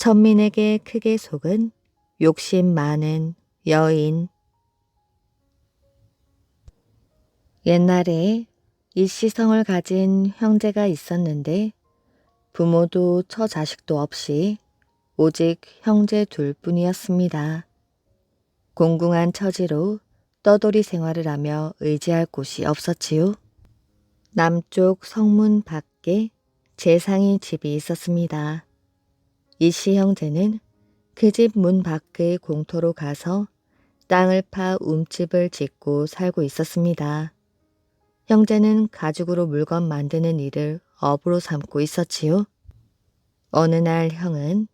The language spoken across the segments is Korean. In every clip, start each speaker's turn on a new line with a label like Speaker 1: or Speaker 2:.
Speaker 1: 천민에게 크게 속은 욕심 많은 여인. 옛날에 일시성을 가진 형제가 있었는데 부모도 처자식도 없이 오직 형제 둘뿐이었습니다. 공궁한 처지로 떠돌이 생활을 하며 의지할 곳이 없었지요. 남쪽 성문 밖에 재상이 집이 있었습니다. 이씨 형제는 그 집 문 밖의 공터로 가서 땅을 파 움집을 짓고 살고 있었습니다. 형제는 가죽으로 물건 만드는 일을 업으로 삼고 있었지요. 어느 날 형은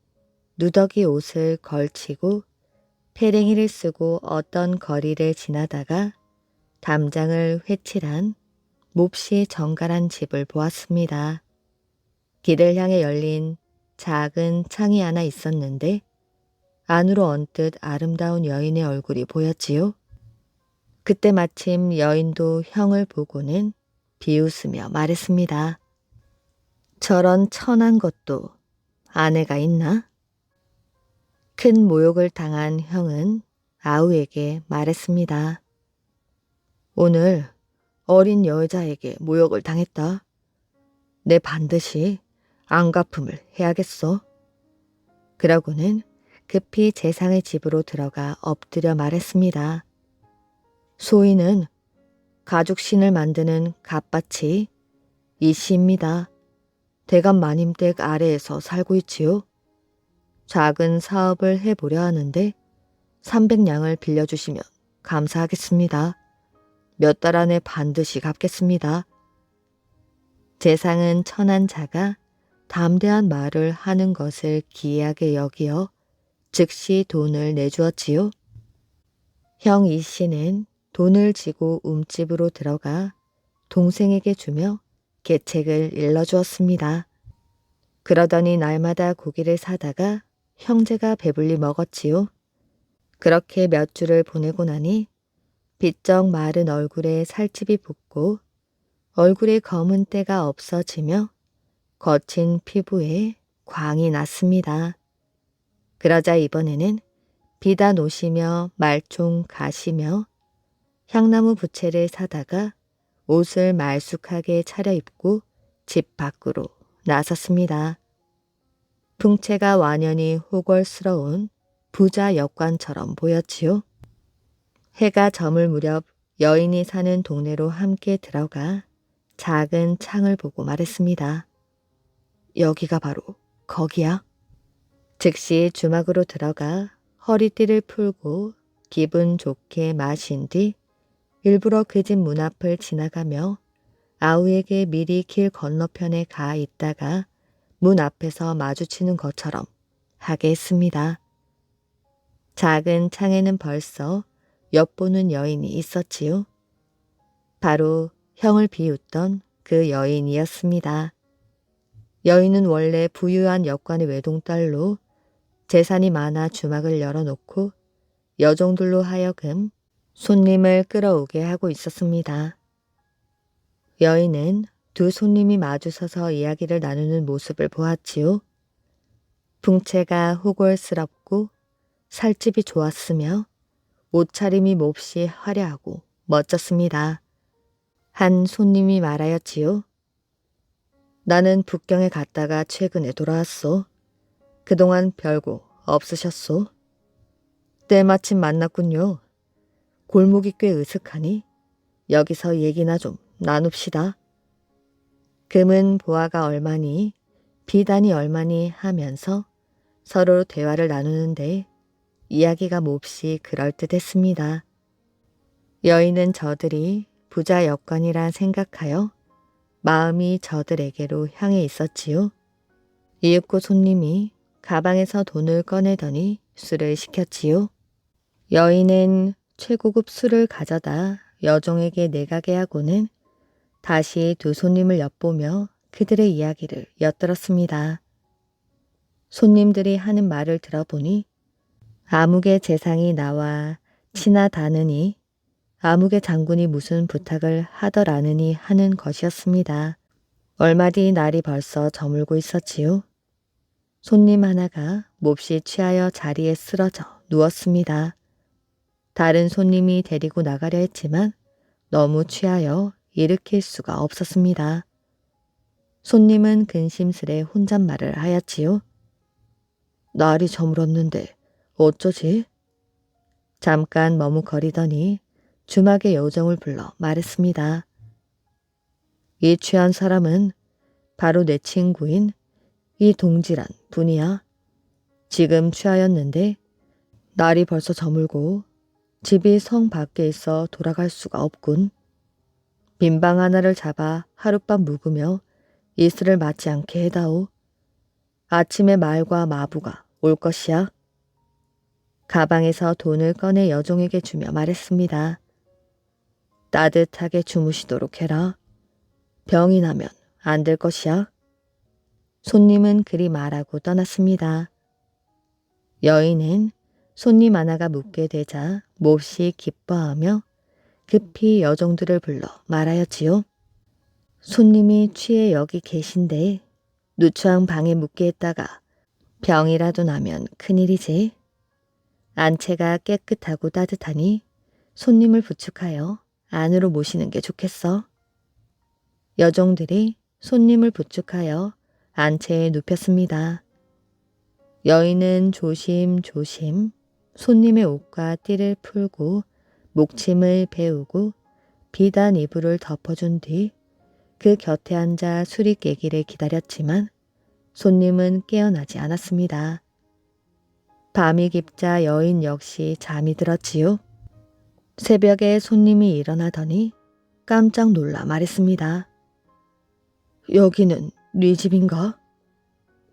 Speaker 1: 누더기 옷을 걸치고 페랭이를 쓰고 어떤 거리를 지나다가 담장을 회칠한 몹시 정갈한 집을 보았습니다. 길을 향해 열린 작은 창이 하나 있었는데 안으로 언뜻 아름다운 여인의 얼굴이 보였지요. 그때 마침 여인도 형을 보고는 비웃으며 말했습니다. 저런 천한 것도 아내가 있나? 큰 모욕을 당한 형은 아우에게 말했습니다. 오늘 어린 여자에게 모욕을 당했다. 내 반드시 안갚음을 해야겠어. 그러고는 급히 재상의 집으로 들어가 엎드려 말했습니다. 소인은 가죽신을 만드는 갓밭이 이씨입니다. 대감 마님댁 아래에서 살고 있지요. 작은 사업을 해보려 하는데 300냥을 빌려주시면 감사하겠습니다. 몇 달 안에 반드시 갚겠습니다. 재상은 천한 자가 담대한 말을 하는 것을 기이하게 여기어 즉시 돈을 내주었지요. 형 이씨는 돈을 지고 움집으로 들어가 동생에게 주며 계책을 일러주었습니다. 그러더니 날마다 고기를 사다가 형제가 배불리 먹었지요. 그렇게 몇 주를 보내고 나니 비쩍 마른 얼굴에 살집이 붙고 얼굴에 검은 때가 없어지며 거친 피부에 광이 났습니다. 그러자 이번에는 비단 옷이며 말총 가시며 향나무 부채를 사다가 옷을 말쑥하게 차려입고 집 밖으로 나섰습니다. 풍채가 완연히 호걸스러운 부자 역관처럼 보였지요. 해가 저물 무렵 여인이 사는 동네로 함께 들어가 작은 창을 보고 말했습니다. 여기가 바로 거기야. 즉시 주막으로 들어가 허리띠를 풀고 기분 좋게 마신 뒤 일부러 그 집 문 앞을 지나가며 아우에게 미리 길 건너편에 가 있다가 문 앞에서 마주치는 것처럼 하게 했습니다. 작은 창에는 벌써 엿보는 여인이 있었지요. 바로 형을 비웃던 그 여인이었습니다. 여인은 원래 부유한 역관의 외동딸로 재산이 많아 주막을 열어놓고 여종들로 하여금 손님을 끌어오게 하고 있었습니다. 여인은 두 손님이 마주서서 이야기를 나누는 모습을 보았지요. 풍채가 호골스럽고 살집이 좋았으며 옷차림이 몹시 화려하고 멋졌습니다. 한 손님이 말하였지요. 나는 북경에 갔다가 최근에 돌아왔소. 그동안 별거 없으셨소? 때마침 만났군요. 골목이 꽤 으슥하니 여기서 얘기나 좀 나눕시다. 금은 보화가 얼마니 비단이 얼마니 하면서 서로 대화를 나누는데 이야기가 몹시 그럴듯했습니다. 여인은 저들이 부자 역관이라 생각하여 마음이 저들에게로 향해 있었지요. 이윽고 손님이 가방에서 돈을 꺼내더니 술을 시켰지요. 여인은 최고급 술을 가져다 여종에게 내가게 하고는 다시 두 손님을 엿보며 그들의 이야기를 엿들었습니다. 손님들이 하는 말을 들어보니 아무개 재상이 나와 친하다느니 아무개 장군이 무슨 부탁을 하더라느니 하는 것이었습니다. 얼마 뒤 날이 벌써 저물고 있었지요. 손님 하나가 몹시 취하여 자리에 쓰러져 누웠습니다. 다른 손님이 데리고 나가려 했지만 너무 취하여 일으킬 수가 없었습니다. 손님은 근심스레 혼잣말을 하였지요. 날이 저물었는데 어쩌지? 잠깐 머뭇거리더니 주막의 요정을 불러 말했습니다. 이 취한 사람은 바로 내 친구인 이 동지란 분이야. 지금 취하였는데 날이 벌써 저물고 집이 성 밖에 있어 돌아갈 수가 없군. 빈방 하나를 잡아 하룻밤 묵으며 이슬을 맞지 않게 해다오. 아침에 말과 마부가 올 것이야. 가방에서 돈을 꺼내 여종에게 주며 말했습니다. 따뜻하게 주무시도록 해라. 병이 나면 안 될 것이야. 손님은 그리 말하고 떠났습니다. 여인은 손님 하나가 묵게 되자 몹시 기뻐하며 급히 여종들을 불러 말하였지요. 손님이 취해 여기 계신데 누추한 방에 묵게 했다가 병이라도 나면 큰일이지. 안채가 깨끗하고 따뜻하니 손님을 부축하여 안으로 모시는 게 좋겠어. 여종들이 손님을 부축하여 안채에 눕혔습니다. 여인은 조심조심 손님의 옷과 띠를 풀고 목침을 베우고 비단 이불을 덮어준 뒤 그 곁에 앉아 술이 깨기를 기다렸지만 손님은 깨어나지 않았습니다. 밤이 깊자 여인 역시 잠이 들었지요. 새벽에 손님이 일어나더니 깜짝 놀라 말했습니다. 여기는 네 집인가?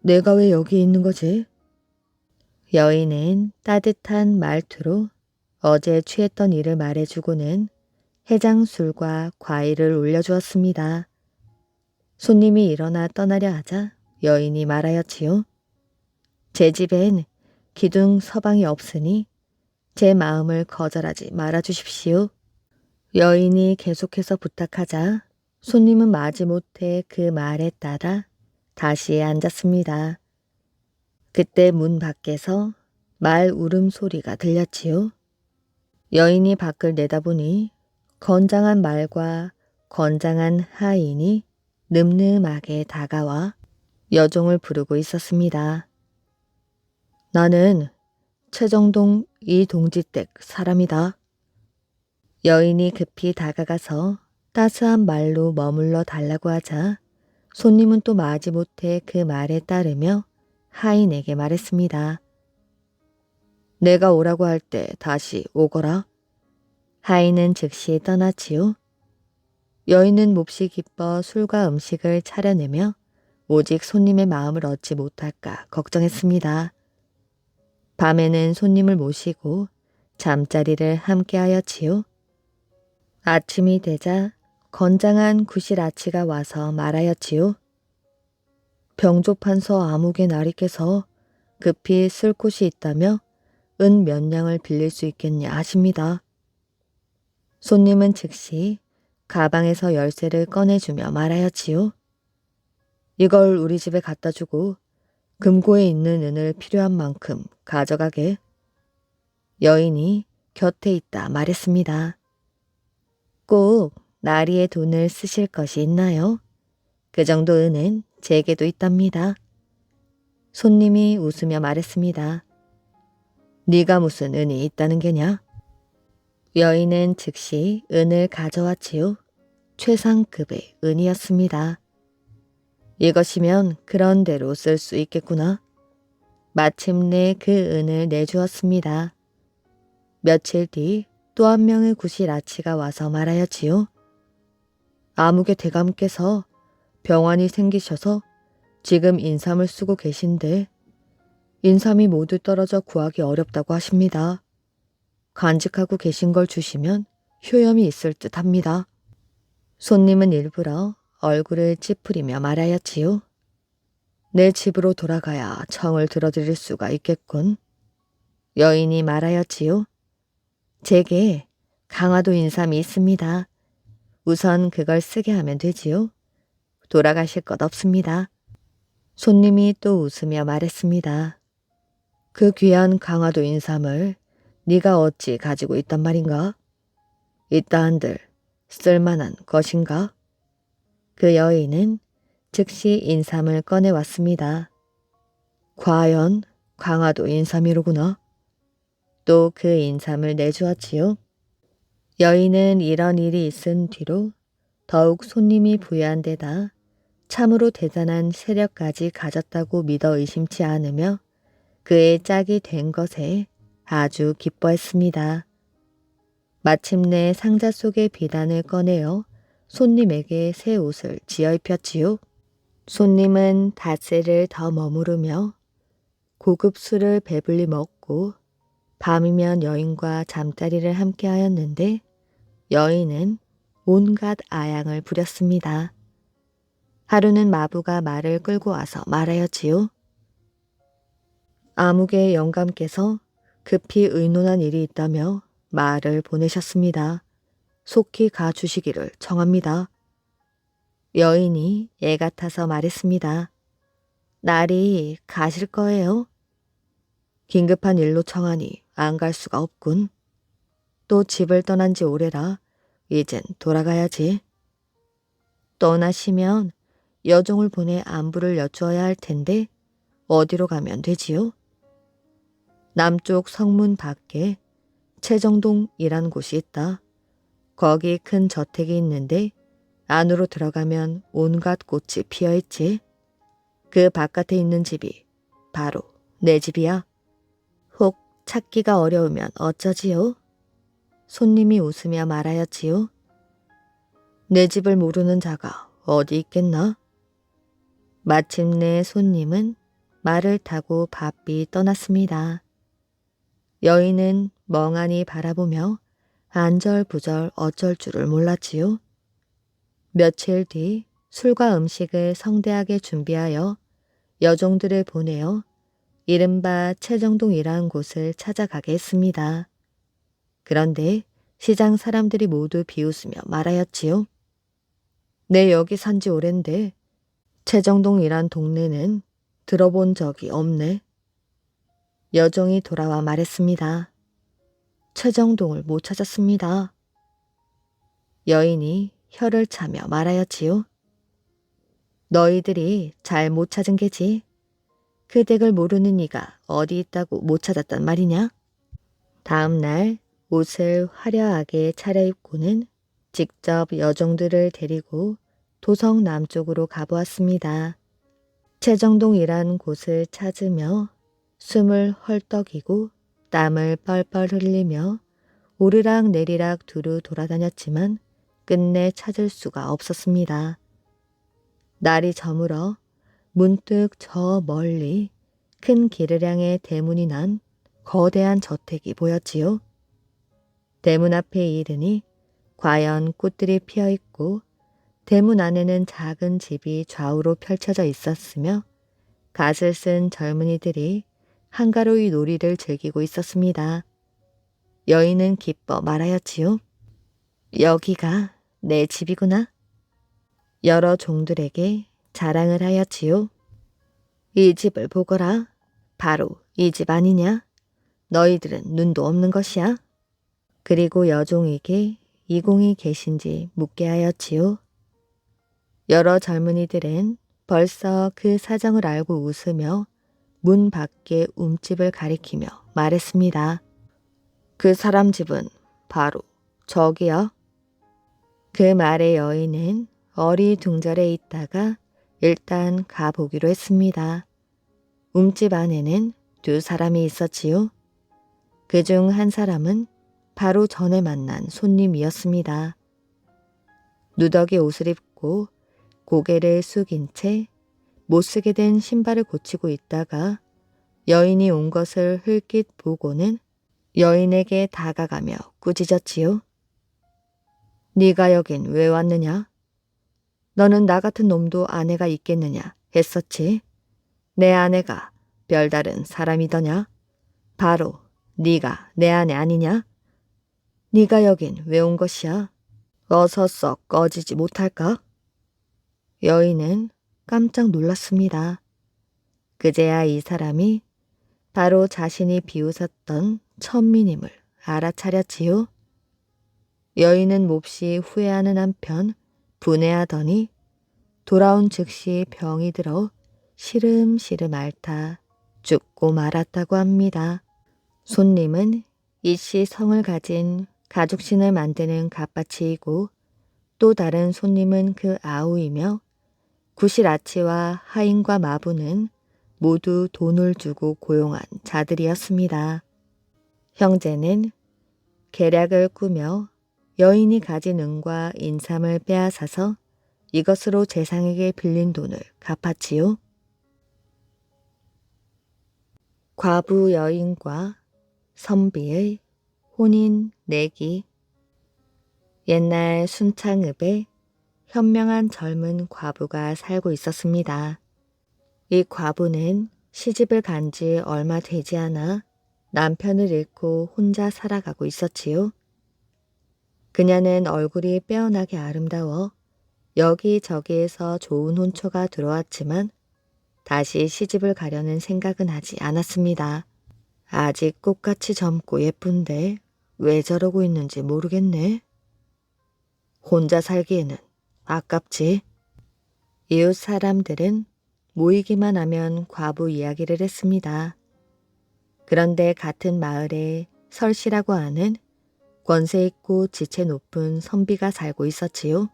Speaker 1: 내가 왜 여기 있는 거지? 여인은 따뜻한 말투로 어제 취했던 일을 말해주고는 해장술과 과일을 올려주었습니다. 손님이 일어나 떠나려 하자 여인이 말하였지요. 제 집엔 기둥 서방이 없으니 제 마음을 거절하지 말아주십시오. 여인이 계속해서 부탁하자 손님은 마지못해 그 말에 따라 다시 앉았습니다. 그때 문 밖에서 말 울음소리가 들렸지요. 여인이 밖을 내다보니 건장한 말과 건장한 하인이 늠름하게 다가와 여종을 부르고 있었습니다. 나는 최정동 이동지댁 사람이다. 여인이 급히 다가가서 따스한 말로 머물러 달라고 하자 손님은 또 마지못해 그 말에 따르며 하인에게 말했습니다. 내가 오라고 할 때 다시 오거라. 하인은 즉시 떠났지요. 여인은 몹시 기뻐 술과 음식을 차려내며 오직 손님의 마음을 얻지 못할까 걱정했습니다. 밤에는 손님을 모시고 잠자리를 함께 하였지요. 아침이 되자 건장한 구실아치가 와서 말하였지요. 병조판서 아무개 나리께서 급히 쓸 곳이 있다며 은 몇 냥을 빌릴 수 있겠냐 하십니다. 손님은 즉시 가방에서 열쇠를 꺼내주며 말하였지요. 이걸 우리 집에 갖다 주고 금고에 있는 은을 필요한 만큼 가져가게. 여인이 곁에 있다 말했습니다. 꼭 나리의 돈을 쓰실 것이 있나요? 그 정도 은은 제게도 있답니다. 손님이 웃으며 말했습니다. 네가 무슨 은이 있다는 게냐? 여인은 즉시 은을 가져왔지요. 최상급의 은이었습니다. 이것이면 그런 대로 쓸 수 있겠구나. 마침내 그 은을 내주었습니다. 며칠 뒤 또 한 명의 구실아치가 와서 말하였지요. 아무개 대감께서 병환이 생기셔서 지금 인삼을 쓰고 계신데 인삼이 모두 떨어져 구하기 어렵다고 하십니다. 간직하고 계신 걸 주시면 효염이 있을 듯 합니다. 손님은 일부러 얼굴을 찌푸리며 말하였지요. 내 집으로 돌아가야 청을 들어드릴 수가 있겠군. 여인이 말하였지요. 제게 강화도 인삼이 있습니다. 우선 그걸 쓰게 하면 되지요. 돌아가실 것 없습니다. 손님이 또 웃으며 말했습니다. 그 귀한 강화도 인삼을 네가 어찌 가지고 있단 말인가? 이따한들 쓸만한 것인가? 그 여인은 즉시 인삼을 꺼내왔습니다. 과연 강화도 인삼이로구나. 또 그 인삼을 내주었지요. 여인은 이런 일이 있은 뒤로 더욱 손님이 부유한 데다 참으로 대단한 세력까지 가졌다고 믿어 의심치 않으며 그의 짝이 된 것에 아주 기뻐했습니다. 마침내 상자 속의 비단을 꺼내어 손님에게 새 옷을 지어 입혔지요. 손님은 닷새를 더 머무르며 고급 술을 배불리 먹고 밤이면 여인과 잠자리를 함께 하였는데 여인은 온갖 아양을 부렸습니다. 하루는 마부가 말을 끌고 와서 말하였지요. 아무개 영감께서 급히 의논한 일이 있다며 말을 보내셨습니다. 속히 가주시기를 청합니다. 여인이 애 같아서 말했습니다. 날이 가실 거예요? 긴급한 일로 청하니 안 갈 수가 없군. 또 집을 떠난 지 오래라 이젠 돌아가야지. 떠나시면 여종을 보내 안부를 여쭈어야 할 텐데 어디로 가면 되지요? 남쪽 성문 밖에 채정동이란 곳이 있다. 거기 큰 저택이 있는데 안으로 들어가면 온갖 꽃이 피어있지. 그 바깥에 있는 집이 바로 내 집이야. 혹 찾기가 어려우면 어쩌지요? 손님이 웃으며 말하였지요. 내 집을 모르는 자가 어디 있겠나? 마침내 손님은 말을 타고 바삐 떠났습니다. 여인은 멍하니 바라보며 안절부절 어쩔 줄을 몰랐지요. 며칠 뒤 술과 음식을 성대하게 준비하여 여종들을 보내어 이른바 채정동이라는 곳을 찾아가게 했습니다. 그런데 시장 사람들이 모두 비웃으며 말하였지요. 내 여기 산지 오랜데 채정동이란 동네는 들어본 적이 없네. 여종이 돌아와 말했습니다. 채정동을 못 찾았습니다. 여인이 혀를 차며 말하였지요. 너희들이 잘 못 찾은 게지. 그 댁을 모르는 이가 어디 있다고 못 찾았단 말이냐? 다음 날 옷을 화려하게 차려입고는 직접 여종들을 데리고 도성 남쪽으로 가보았습니다. 채정동이란 곳을 찾으며 숨을 헐떡이고 땀을 뻘뻘 흘리며 오르락 내리락 두루 돌아다녔지만 끝내 찾을 수가 없었습니다. 날이 저물어 문득 저 멀리 큰 길을 향해 대문이 난 거대한 저택이 보였지요. 대문 앞에 이르니 과연 꽃들이 피어있고 대문 안에는 작은 집이 좌우로 펼쳐져 있었으며 갓을 쓴 젊은이들이 한가로이 놀이를 즐기고 있었습니다. 여인은 기뻐 말하였지요. 여기가 내 집이구나. 여러 종들에게 자랑을 하였지요. 이 집을 보거라. 바로 이 집 아니냐? 너희들은 눈도 없는 것이야. 그리고 여종에게 이공이 계신지 묻게 하였지요. 여러 젊은이들은 벌써 그 사정을 알고 웃으며 문 밖에 움집을 가리키며 말했습니다. 그 사람 집은 바로 저기야. 그 말에 여인은 어리둥절해 있다가 일단 가보기로 했습니다. 움집 안에는 두 사람이 있었지요. 그중 한 사람은 바로 전에 만난 손님이었습니다. 누더기 옷을 입고 고개를 숙인 채 못쓰게 된 신발을 고치고 있다가 여인이 온 것을 흘낏 보고는 여인에게 다가가며 꾸짖었지요. 네가 여긴 왜 왔느냐? 너는 나 같은 놈도 아내가 있겠느냐 했었지. 내 아내가 별다른 사람이더냐? 바로 네가 내 아내 아니냐? 네가 여긴 왜 온 것이야? 어서 썩 꺼지지 못할까? 여인은 깜짝 놀랐습니다. 그제야 이 사람이 바로 자신이 비웃었던 천민임을 알아차렸지요. 여인은 몹시 후회하는 한편 분해하더니 돌아온 즉시 병이 들어 시름시름 앓다 죽고 말았다고 합니다. 손님은 이씨 성을 가진 가죽신을 만드는 갑바치이고 또 다른 손님은 그 아우이며 구실아치와 하인과 마부는 모두 돈을 주고 고용한 자들이었습니다. 형제는 계략을 꾸며 여인이 가진 은과 인삼을 빼앗아서 이것으로 재상에게 빌린 돈을 갚았지요. 과부 여인과 선비의 혼인 내기. 옛날 순창읍에 현명한 젊은 과부가 살고 있었습니다. 이 과부는 시집을 간 지 얼마 되지 않아 남편을 잃고 혼자 살아가고 있었지요. 그녀는 얼굴이 빼어나게 아름다워 여기저기에서 좋은 혼처가 들어왔지만 다시 시집을 가려는 생각은 하지 않았습니다. 아직 꽃같이 젊고 예쁜데 왜 저러고 있는지 모르겠네. 혼자 살기에는 아깝지. 이웃 사람들은 모이기만 하면 과부 이야기를 했습니다. 그런데 같은 마을에 설씨라고 하는 권세 있고 지체 높은 선비가 살고 있었지요.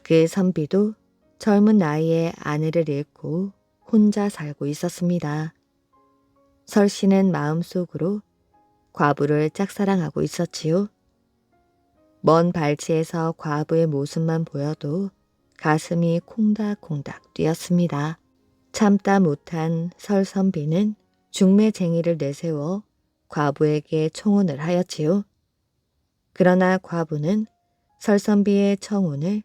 Speaker 1: 그 선비도 젊은 나이에 아내를 잃고 혼자 살고 있었습니다. 설씨는 마음속으로 과부를 짝사랑하고 있었지요. 먼 발치에서 과부의 모습만 보여도 가슴이 콩닥콩닥 뛰었습니다. 참다 못한 설선비는 중매쟁이를 내세워 과부에게 청혼을 하였지요. 그러나 과부는 설선비의 청혼을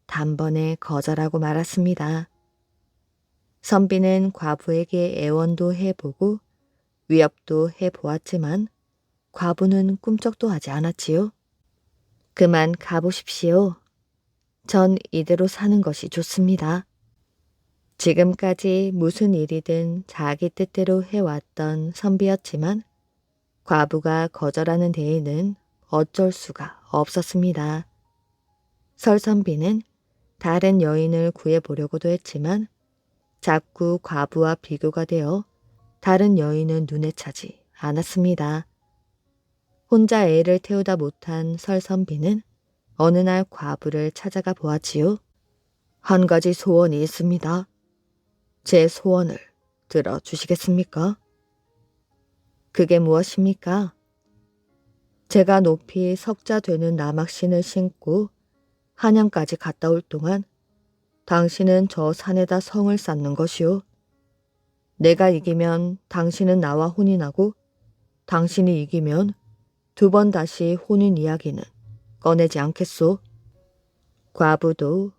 Speaker 1: 단번에 거절하고 말았습니다. 선비는 과부에게 애원도 해보고 위협도 해보았지만 과부는 꿈쩍도 하지 않았지요. 그만 가보십시오. 전 이대로 사는 것이 좋습니다. 지금까지 무슨 일이든 자기 뜻대로 해왔던 선비였지만 과부가 거절하는 데에는 어쩔 수가 없었습니다. 설선비는 다른 여인을 구해보려고도 했지만 자꾸 과부와 비교가 되어 다른 여인은 눈에 차지 않았습니다. 혼자 애를 태우다 못한 설선비는 어느 날 과부를 찾아가 보았지요. 한 가지 소원이 있습니다. 제 소원을 들어주시겠습니까? 그게 무엇입니까? 제가 높이 석자 되는 나막신을 신고 한양까지 갔다 올 동안 당신은 저 산에다 성을 쌓는 것이오. 내가 이기면 당신은 나와 혼인하고 당신이 이기면 2번 다시 혼인 이야기는 꺼내지 않겠소. 과부도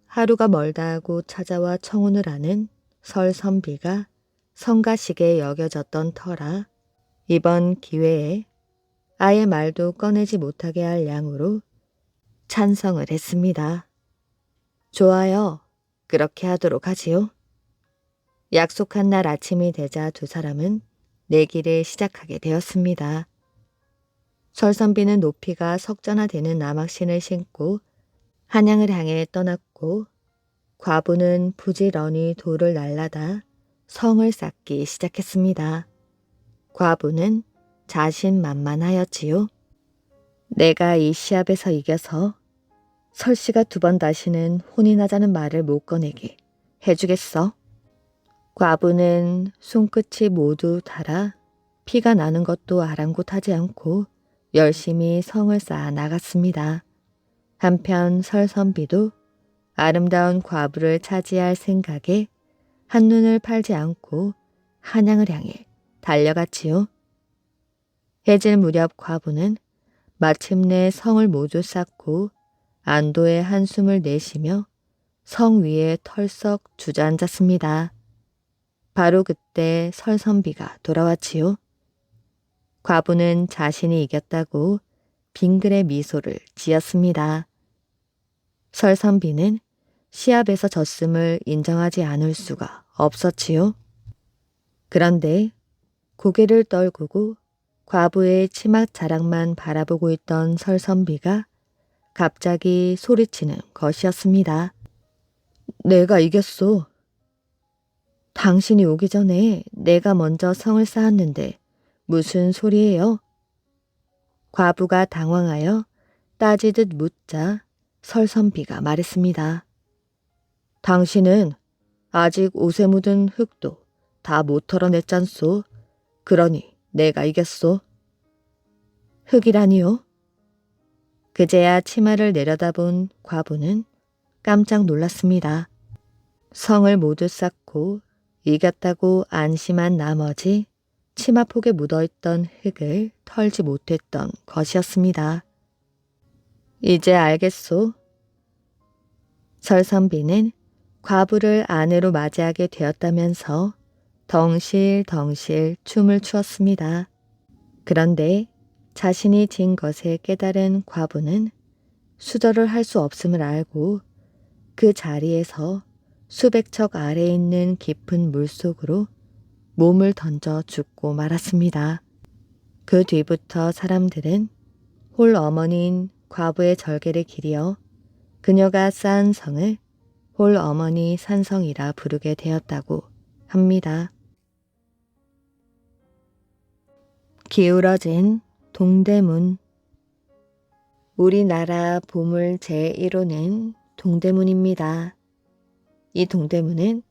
Speaker 1: 하루가 멀다 하고 찾아와 청혼을 하는 설선비가 성가시게 여겨졌던 터라 이번 기회에 아예 말도 꺼내지 못하게 할 양으로 찬성을 했습니다. 좋아요. 그렇게 하도록 하지요. 약속한 날 아침이 되자 두 사람은 내기를 시작하게 되었습니다. 설선비는 높이가 석자나 되는 나막신을 신고 한양을 향해 떠났고 과부는 부지런히 돌을 날라다 성을 쌓기 시작했습니다. 과부는 자신만만하였지요. 내가 이 시합에서 이겨서 설씨가 2번 다시는 혼인하자는 말을 못 꺼내게 해주겠어. 과부는 손끝이 모두 닳아 피가 나는 것도 아랑곳하지 않고 열심히 성을 쌓아 나갔습니다. 한편 설선비도 아름다운 과부를 차지할 생각에 한눈을 팔지 않고 한양을 향해 달려갔지요. 해질 무렵 과부는 마침내 성을 모두 쌓고 안도의 한숨을 내쉬며 성 위에 털썩 주저앉았습니다. 바로 그때 설선비가 돌아왔지요. 과부는 자신이 이겼다고 빙그레 미소를 지었습니다. 설선비는 시합에서 졌음을 인정하지 않을 수가 없었지요. 그런데 고개를 떨구고 과부의 치맛 자락만 바라보고 있던 설선비가 갑자기 소리치는 것이었습니다. 내가 이겼소. 당신이 오기 전에 내가 먼저 성을 쌓았는데 무슨 소리예요? 과부가 당황하여 따지듯 묻자 설선비가 말했습니다. 당신은 아직 옷에 묻은 흙도 다 못 털어냈잖소. 그러니 내가 이겼소. 흙이라니요? 그제야 치마를 내려다본 과부는 깜짝 놀랐습니다. 성을 모두 쌓고 이겼다고 안심한 나머지 치마폭에 묻어있던 흙을 털지 못했던 것이었습니다. 이제 알겠소. 설선비는 과부를 아내로 맞이하게 되었다면서 덩실덩실 춤을 추었습니다. 그런데 자신이 진 것을 깨달은 과부는 수절을 할 수 없음을 알고 그 자리에서 수백 척 아래에 있는 깊은 물속으로 몸을 던져 죽고 말았습니다. 그 뒤부터 사람들은 홀 어머니인 과부의 절개를 기리어 그녀가 쌓은 성을 홀 어머니 산성이라 부르게 되었다고 합니다. 기울어진 동대문. 우리나라 보물 제1호는 동대문입니다. 이 동대문은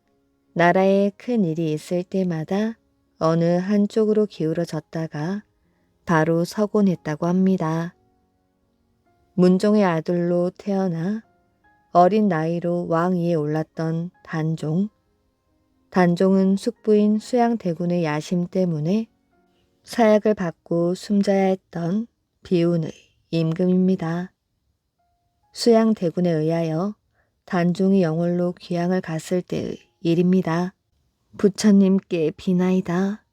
Speaker 1: 나라에 큰 일이 있을 때마다 어느 한쪽으로 기울어졌다가 바로 서곤 했다고 합니다. 문종의 아들로 태어나 어린 나이로 왕위에 올랐던 단종. 단종은 숙부인 수양대군의 야심 때문에 사약을 받고 숨져야 했던 비운의 임금입니다. 수양대군에 의하여 단종이 영월로 귀향을 갔을 때의 일입니다. 부처님께 비나이다.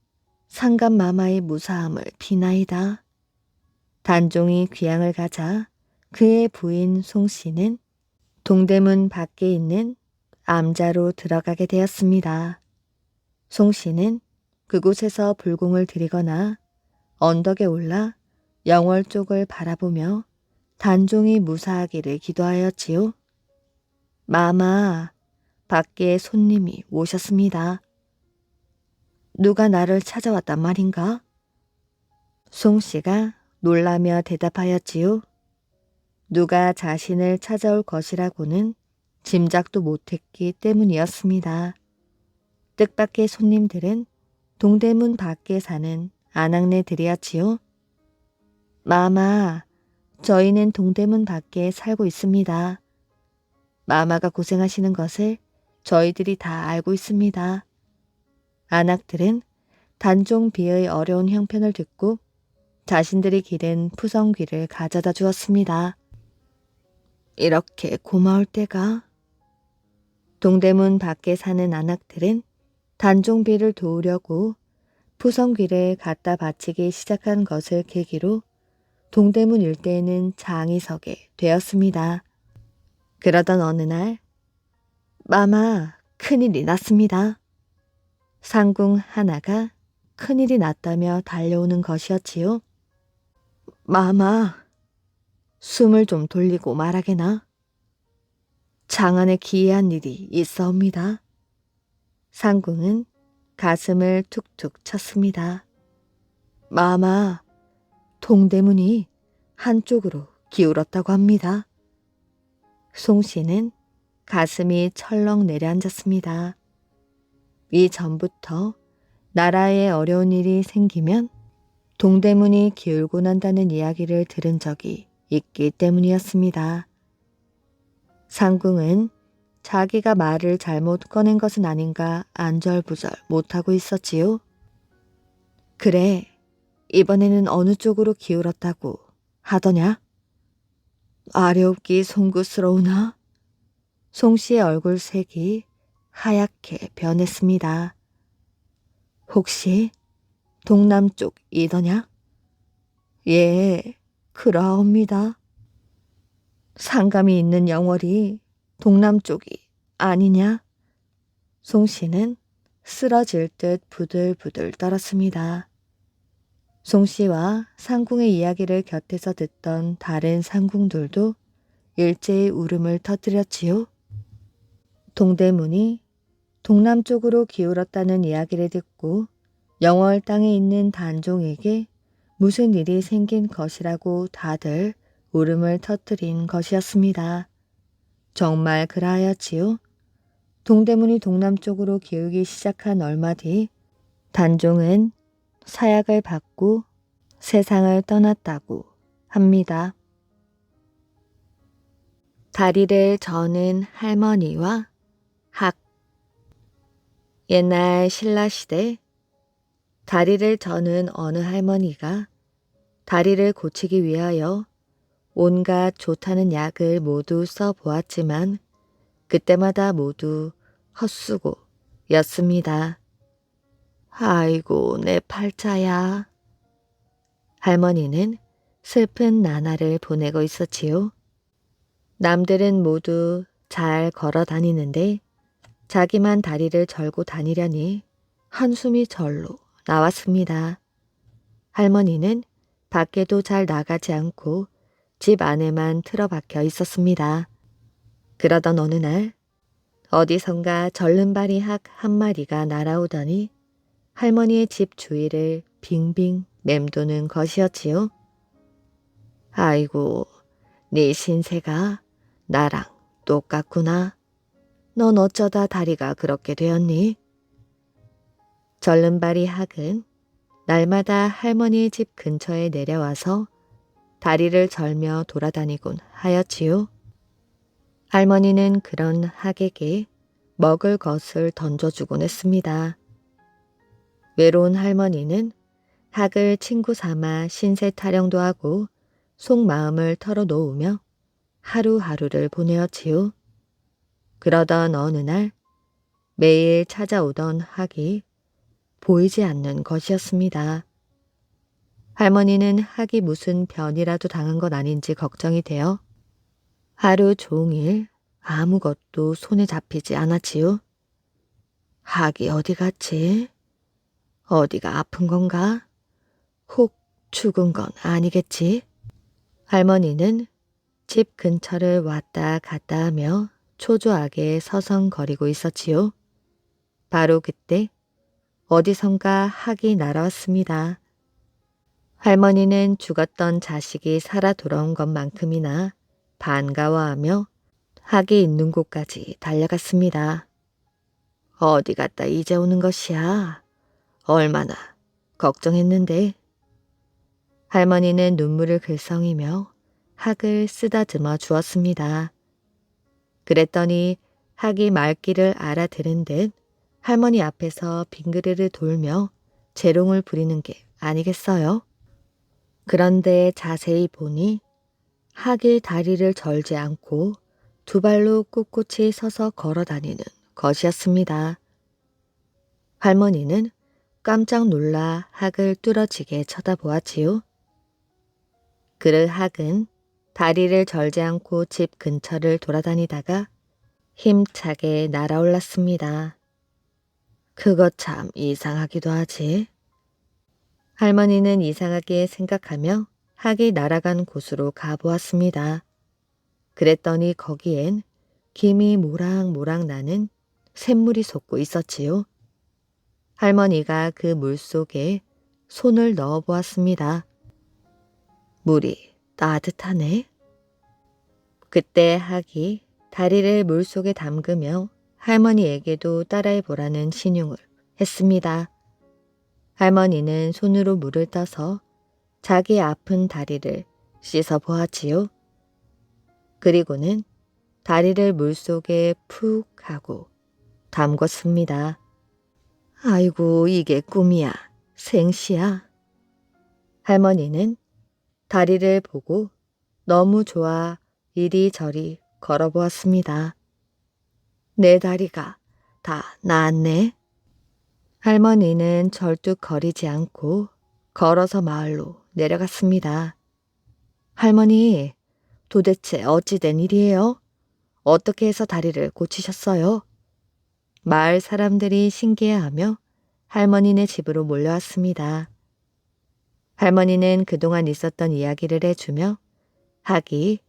Speaker 1: 상감마마의 무사함을 비나이다. 단종이 귀향을 가자 그의 부인 송씨는 동대문 밖에 있는 암자로 들어가게 되었습니다. 송씨는 그곳에서 불공을 들이거나 언덕에 올라 영월 쪽을 바라보며 단종이 무사하기를 기도하였지요. 마마, 밖에 손님이 오셨습니다. 누가 나를 찾아왔단 말인가? 송씨가 놀라며 대답하였지요. 누가 자신을 찾아올 것이라고는 짐작도 못했기 때문이었습니다. 뜻밖의 손님들은 동대문 밖에 사는 아낙네들이었지요. 마마, 저희는 동대문 밖에 살고 있습니다. 마마가 고생하시는 것을 저희들이 다 알고 있습니다. 아낙들은 단종 비의 어려운 형편을 듣고 자신들이 기른 푸성귀를 가져다 주었습니다. 이렇게 고마울 때가. 동대문 밖에 사는 아낙들은 단종비를 도우려고 푸성귀를 갖다 바치기 시작한 것을 계기로 동대문 일대에는 장이 서게 되었습니다. 그러던 어느 날, 마마, 큰일이 났습니다. 상궁 하나가 큰일이 났다며 달려오는 것이었지요. 마마, 숨을 좀 돌리고 말하게나. 장안에 기이한 일이 있어옵니다. 상궁은 가슴을 툭툭 쳤습니다. 마마, 동대문이 한쪽으로 기울었다고 합니다. 송씨는 가슴이 철렁 내려앉았습니다. 이전부터 나라에 어려운 일이 생기면 동대문이 기울고 난다는 이야기를 들은 적이 있기 때문이었습니다. 상궁은 자기가 말을 잘못 꺼낸 것은 아닌가 안절부절 못하고 있었지요. 그래, 이번에는 어느 쪽으로 기울었다고 하더냐? 아려옵기 송구스러우나? 송씨의 얼굴 색이 하얗게 변했습니다. 혹시 동남쪽이더냐? 예, 그러옵니다. 상감이 있는 영월이 동남쪽이 아니냐? 송씨는 쓰러질 듯 부들부들 떨었습니다. 송 씨와 상궁의 이야기를 곁에서 듣던 다른 상궁들도 일제히 울음을 터뜨렸지요. 동대문이 동남쪽으로 기울었다는 이야기를 듣고 영월 땅에 있는 단종에게 무슨 일이 생긴 것이라고 다들 울음을 터뜨린 것이었습니다. 정말 그라하였지요. 동대문이 동남쪽으로 기울기 시작한 얼마 뒤 단종은 사약을 받고 세상을 떠났다고 합니다. 다리를 저는 할머니와 학. 옛날 신라시대 다리를 저는 어느 할머니가 다리를 고치기 위하여 온갖 좋다는 약을 모두 써보았지만 그때마다 모두 헛수고였습니다. 아이고 내 팔자야. 할머니는 슬픈 나날을 보내고 있었지요. 남들은 모두 잘 걸어 다니는데 자기만 다리를 절고 다니려니 한숨이 절로 나왔습니다. 할머니는 밖에도 잘 나가지 않고 집 안에만 틀어박혀 있었습니다. 그러던 어느 날 어디선가 절름발이 학 한 마리가 날아오더니 할머니의 집 주위를 빙빙 맴도는 것이었지요. 아이고, 네 신세가 나랑 똑같구나. 넌 어쩌다 다리가 그렇게 되었니? 절름발이 학은 날마다 할머니의 집 근처에 내려와서 다리를 절며 돌아다니곤 하였지요. 할머니는 그런 학에게 먹을 것을 던져주곤 했습니다. 외로운 할머니는 학을 친구 삼아 신세 타령도 하고 속마음을 털어놓으며 하루하루를 보내었지요. 그러던 어느 날 매일 찾아오던 학이 보이지 않는 것이었습니다. 할머니는 학이 무슨 변이라도 당한 것 아닌지 걱정이 되어 하루 종일 아무것도 손에 잡히지 않았지요. 학이 어디 갔지? 어디가 아픈 건가? 혹 죽은 건 아니겠지? 할머니는 집 근처를 왔다 갔다 하며 초조하게 서성거리고 있었지요. 바로 그때 어디선가 학이 날아왔습니다. 할머니는 죽었던 자식이 살아 돌아온 것만큼이나 반가워하며 학이 있는 곳까지 달려갔습니다. 어디 갔다 이제 오는 것이야? 얼마나 걱정했는데. 할머니는 눈물을 글썽이며 학을 쓰다듬어 주었습니다. 그랬더니 학이 말귀를 알아들은 듯 할머니 앞에서 빙그르르 돌며 재롱을 부리는 게 아니겠어요? 그런데 자세히 보니 학이 다리를 절지 않고 두 발로 꿋꿋이 서서 걸어 다니는 것이었습니다. 할머니는 깜짝 놀라 학을 뚫어지게 쳐다보았지요. 그를 학은 다리를 절지 않고 집 근처를 돌아다니다가 힘차게 날아올랐습니다. 그것 참 이상하기도 하지. 할머니는 이상하게 생각하며 학이 날아간 곳으로 가보았습니다. 그랬더니 거기엔 김이 모락모락 나는 샘물이 솟고 있었지요. 할머니가 그 물 속에 손을 넣어 보았습니다. 물이 따뜻하네. 그때 학이 다리를 물 속에 담그며 할머니에게도 따라해 보라는 신용을 했습니다. 할머니는 손으로 물을 떠서 자기 아픈 다리를 씻어 보았지요. 그리고는 다리를 물속에 푹 하고 담궜습니다. 아이고 이게 꿈이야, 생시야. 할머니는 다리를 보고 너무 좋아 이리저리 걸어보았습니다. 내 다리가 다 나았네. 할머니는 절뚝거리지 않고 걸어서 마을로 내려갔습니다. 할머니, 도대체 어찌 된 일이에요? 어떻게 해서 다리를 고치셨어요? 마을 사람들이 신기해하며 할머니네 집으로 몰려왔습니다. 할머니는 그동안 있었던 이야기를 해주며 하기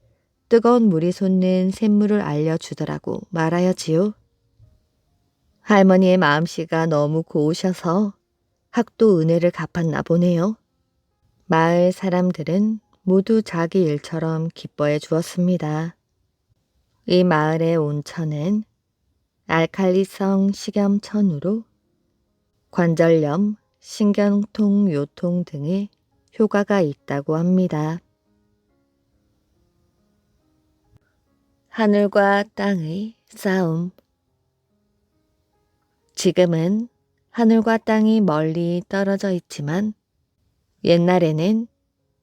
Speaker 1: 뜨거운 물이 솟는 샘물을 알려주더라고 말하였지요. 할머니의 마음씨가 너무 고우셔서 학도 은혜를 갚았나 보네요. 마을 사람들은 모두 자기 일처럼 기뻐해 주었습니다. 이 마을의 온천은 알칼리성 식염천으로 관절염, 신경통, 요통 등의 효과가 있다고 합니다. 하늘과 땅의 싸움. 지금은 하늘과 땅이 멀리 떨어져 있지만 옛날에는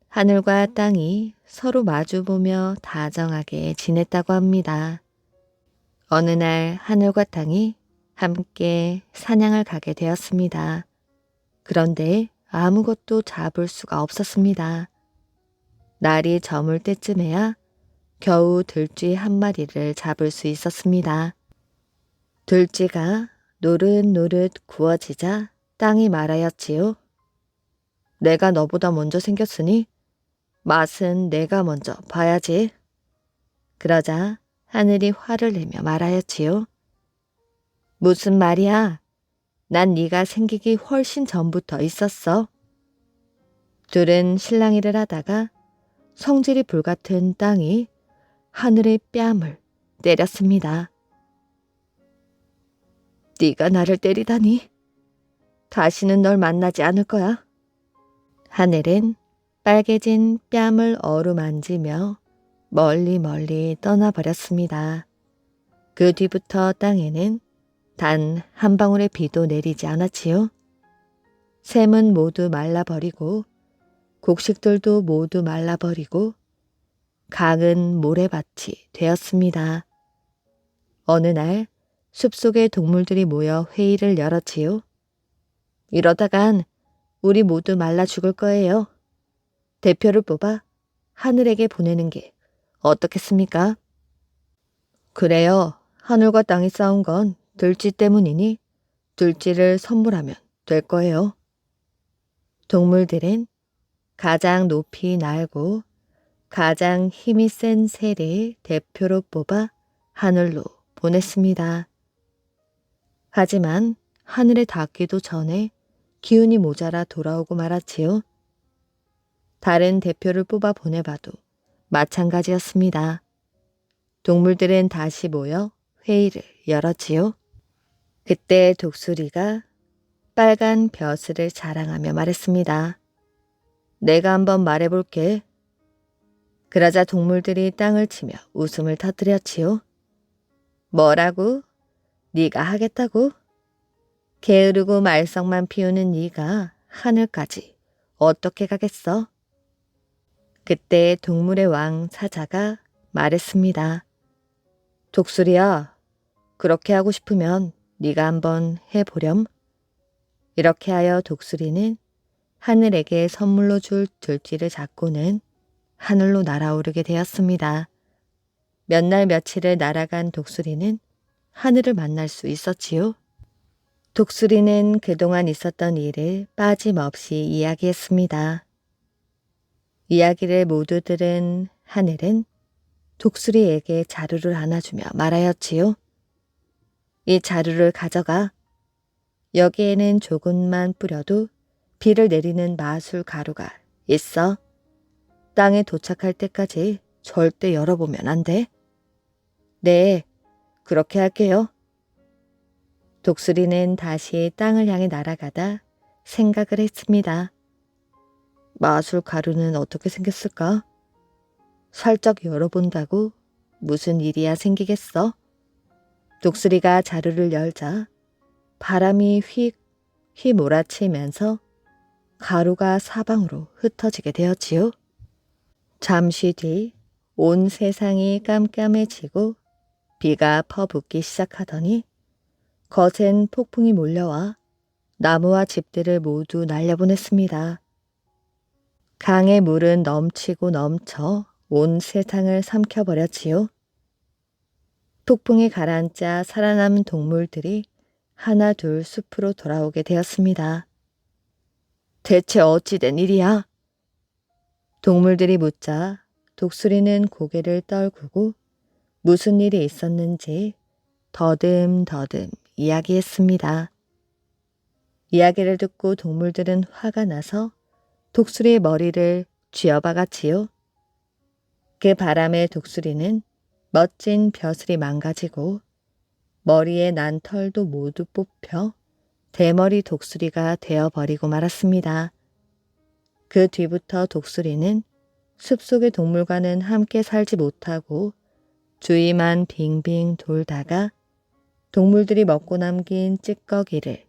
Speaker 1: 하늘과 땅이 서로 마주보며 다정하게 지냈다고 합니다. 어느 날 하늘과 땅이 함께 사냥을 가게 되었습니다. 그런데 아무것도 잡을 수가 없었습니다. 날이 저물 때쯤에야 겨우 들쥐 한 마리를 잡을 수 있었습니다. 들쥐가 노릇노릇 구워지자 땅이 말하였지요. 내가 너보다 먼저 생겼으니 맛은 내가 먼저 봐야지. 그러자 하늘이 화를 내며 말하였지요. 무슨 말이야? 난 네가 생기기 훨씬 전부터 있었어. 둘은 실랑이를 하다가 성질이 불같은 땅이 하늘의 뺨을 때렸습니다. 네가 나를 때리다니. 다시는 널 만나지 않을 거야. 하늘은 빨개진 뺨을 어루만지며 멀리 떠나버렸습니다. 그 뒤부터 땅에는 단 한 방울의 비도 내리지 않았지요. 샘은 모두 말라버리고 곡식들도 모두 말라버리고 강은 모래밭이 되었습니다. 어느 날 숲속의 동물들이 모여 회의를 열었지요. 이러다간 우리 모두 말라 죽을 거예요. 대표를 뽑아 하늘에게 보내는 게 어떻겠습니까? 그래요. 하늘과 땅이 싸운 건 들쥐 때문이니 들쥐를 선물하면 될 거예요. 동물들은 가장 높이 날고 가장 힘이 센 새를 대표로 뽑아 하늘로 보냈습니다. 하지만 하늘에 닿기도 전에 기운이 모자라 돌아오고 말았지요. 다른 대표를 뽑아 보내봐도 마찬가지였습니다. 동물들은 다시 모여 회의를 열었지요. 그때 독수리가 빨간 벼슬을 자랑하며 말했습니다. 내가 한번 말해볼게. 그러자 동물들이 땅을 치며 웃음을 터뜨렸지요. 뭐라고? 네가 하겠다고? 게으르고 말썽만 피우는 네가 하늘까지 어떻게 가겠어? 그때 동물의 왕 사자가 말했습니다. 독수리야, 그렇게 하고 싶으면 네가 한번 해보렴. 이렇게 하여 독수리는 하늘에게 선물로 줄 들쥐를 잡고는 하늘로 날아오르게 되었습니다. 몇 날 며칠을 날아간 독수리는 하늘을 만날 수 있었지요. 독수리는 그동안 있었던 일을 빠짐없이 이야기했습니다. 이야기를 모두 들은 하늘은 독수리에게 자루를 안아주며 말하였지요. 이 자루를 가져가. 여기에는 조금만 뿌려도 비를 내리는 마술 가루가 있어. 땅에 도착할 때까지 절대 열어보면 안 돼. 네, 그렇게 할게요. 독수리는 다시 땅을 향해 날아가다 생각을 했습니다. 마술 가루는 어떻게 생겼을까? 살짝 열어본다고 무슨 일이야 생기겠어? 독수리가 자루를 열자 바람이 휙 휘몰아치면서 가루가 사방으로 흩어지게 되었지요. 잠시 뒤 온 세상이 깜깜해지고 비가 퍼붓기 시작하더니 거센 폭풍이 몰려와 나무와 집들을 모두 날려보냈습니다. 강의 물은 넘치고 넘쳐 온 세상을 삼켜버렸지요. 폭풍이 가라앉자 살아남은 동물들이 하나 둘 숲으로 돌아오게 되었습니다. 대체 어찌된 일이야? 동물들이 묻자 독수리는 고개를 떨구고 무슨 일이 있었는지 더듬더듬 이야기했습니다. 이야기를 듣고 동물들은 화가 나서 독수리의 머리를 쥐어박았지요. 그 바람에 독수리는 멋진 벼슬이 망가지고 머리에 난 털도 모두 뽑혀 대머리 독수리가 되어버리고 말았습니다. 그 뒤부터 독수리는 숲속의 동물과는 함께 살지 못하고 주위만 빙빙 돌다가 동물들이 먹고 남긴 찌꺼기를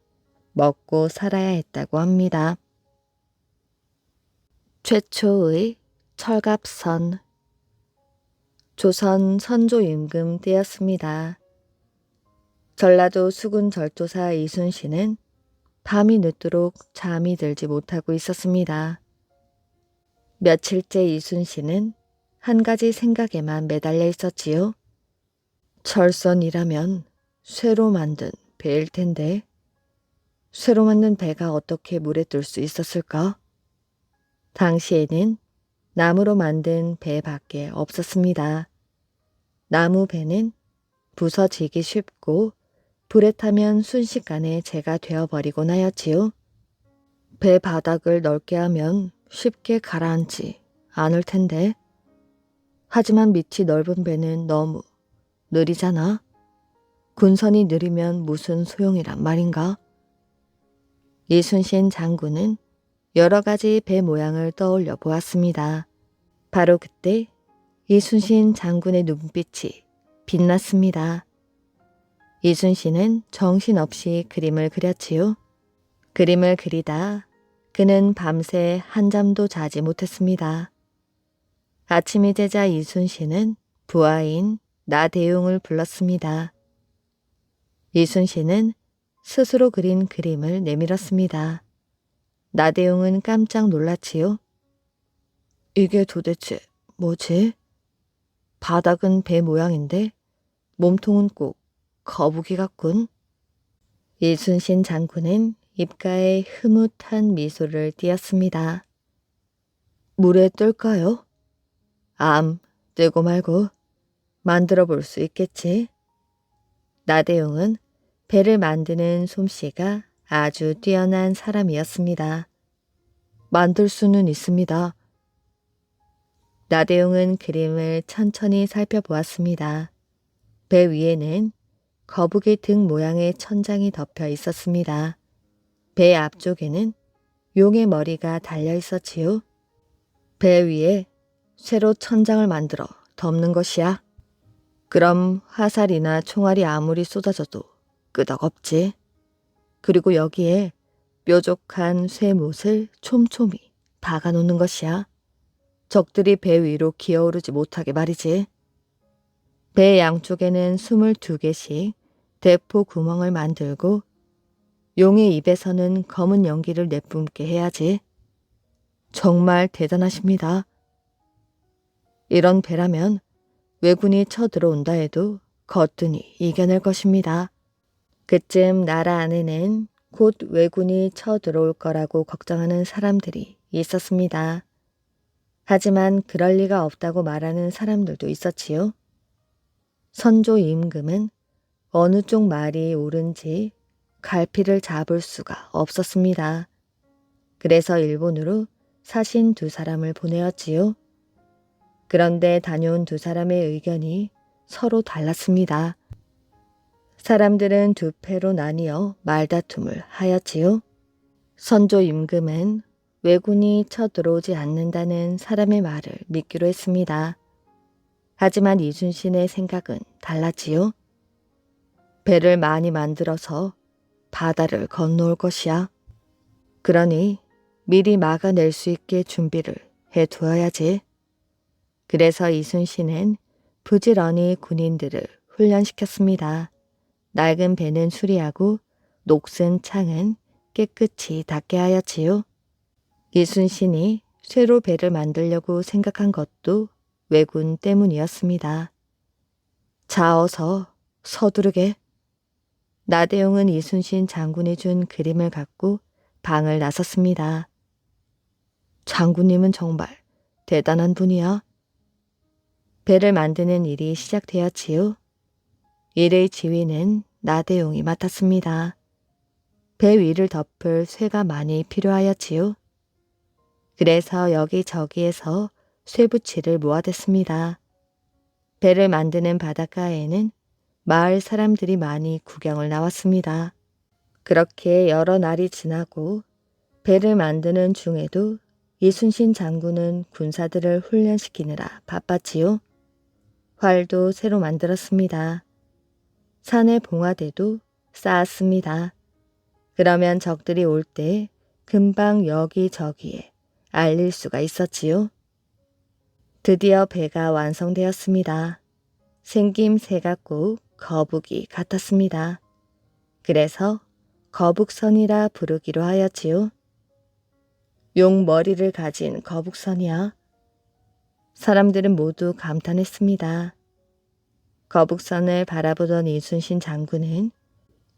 Speaker 1: 먹고 살아야 했다고 합니다. 최초의 철갑선. 조선 선조 임금 때였습니다. 전라도 수군 절도사 이순신은 밤이 늦도록 잠이 들지 못하고 있었습니다. 며칠째 이순신은 한 가지 생각에만 매달려 있었지요. 철선이라면 쇠로 만든 배일 텐데 쇠로 만든 배가 어떻게 물에 뜰 수 있었을까? 당시에는 나무로 만든 배밖에 없었습니다. 나무 배는 부서지기 쉽고 불에 타면 순식간에 재가 되어버리곤 하였지요. 배 바닥을 넓게 하면 쉽게 가라앉지 않을 텐데. 하지만 밑이 넓은 배는 너무 느리잖아. 군선이 느리면 무슨 소용이란 말인가? 이순신 장군은 여러 가지 배 모양을 떠올려 보았습니다. 바로 그때 이순신 장군의 눈빛이 빛났습니다. 이순신은 정신없이 그림을 그렸지요. 그림을 그리다 그는 밤새 한잠도 자지 못했습니다. 아침이 되자 이순신은 부하인 나대용을 불렀습니다. 이순신은 스스로 그린 그림을 내밀었습니다. 나대용은 깜짝 놀랐지요. 이게 도대체 뭐지? 바닥은 배 모양인데 몸통은 꼭 거북이 같군. 이순신 장군은 입가에 흐뭇한 미소를 띄었습니다. 물에 뜰까요? 뜨고 말고 만들어 볼 수 있겠지. 나대용은 배를 만드는 솜씨가 아주 뛰어난 사람이었습니다. 만들 수는 있습니다. 나대용은 그림을 천천히 살펴보았습니다. 배 위에는 거북이 등 모양의 천장이 덮여 있었습니다. 배 앞쪽에는 용의 머리가 달려 있었지요. 배 위에 쇠로 천장을 만들어 덮는 것이야. 그럼 화살이나 총알이 아무리 쏟아져도 끄덕없지. 그리고 여기에 뾰족한 쇠못을 촘촘히 박아놓는 것이야. 적들이 배 위로 기어오르지 못하게 말이지. 배 양쪽에는 22개씩 대포 구멍을 만들고 용의 입에서는 검은 연기를 내뿜게 해야지. 정말 대단하십니다. 이런 배라면 왜군이 쳐들어온다 해도 거뜬히 이겨낼 것입니다. 그쯤 나라 안에는 곧 왜군이 쳐들어올 거라고 걱정하는 사람들이 있었습니다. 하지만 그럴 리가 없다고 말하는 사람들도 있었지요. 선조 임금은 어느 쪽 말이 옳은지 갈피를 잡을 수가 없었습니다. 그래서 일본으로 사신 2사람을 보내었지요. 그런데 다녀온 2사람의 의견이 서로 달랐습니다. 사람들은 2패로 나뉘어 말다툼을 하였지요. 선조 임금은 왜군이 쳐들어오지 않는다는 사람의 말을 믿기로 했습니다. 하지만 이순신의 생각은 달랐지요. 배를 많이 만들어서 바다를 건너올 것이야. 그러니 미리 막아낼 수 있게 준비를 해두어야지. 그래서 이순신은 부지런히 군인들을 훈련시켰습니다. 낡은 배는 수리하고 녹슨 창은 깨끗이 닦게 하였지요. 이순신이 쇠로 배를 만들려고 생각한 것도 왜군 때문이었습니다. 자, 어서 서두르게. 나대용은 이순신 장군이 준 그림을 갖고 방을 나섰습니다. 장군님은 정말 대단한 분이야. 배를 만드는 일이 시작되었지요. 일의 지휘는 나대용이 맡았습니다. 배 위를 덮을 쇠가 많이 필요하였지요. 그래서 여기저기에서 쇠붙이를 모아댔습니다. 배를 만드는 바닷가에는 마을 사람들이 많이 구경을 나왔습니다. 그렇게 여러 날이 지나고 배를 만드는 중에도 이순신 장군은 군사들을 훈련시키느라 바빴지요. 활도 새로 만들었습니다. 산에 봉화대도 쌓았습니다. 그러면 적들이 올 때 금방 여기저기에 알릴 수가 있었지요. 드디어 배가 완성되었습니다. 생김새가 꼭 거북이 같았습니다. 그래서 거북선이라 부르기로 하였지요. 용 머리를 가진 거북선이야. 사람들은 모두 감탄했습니다. 거북선을 바라보던 이순신 장군은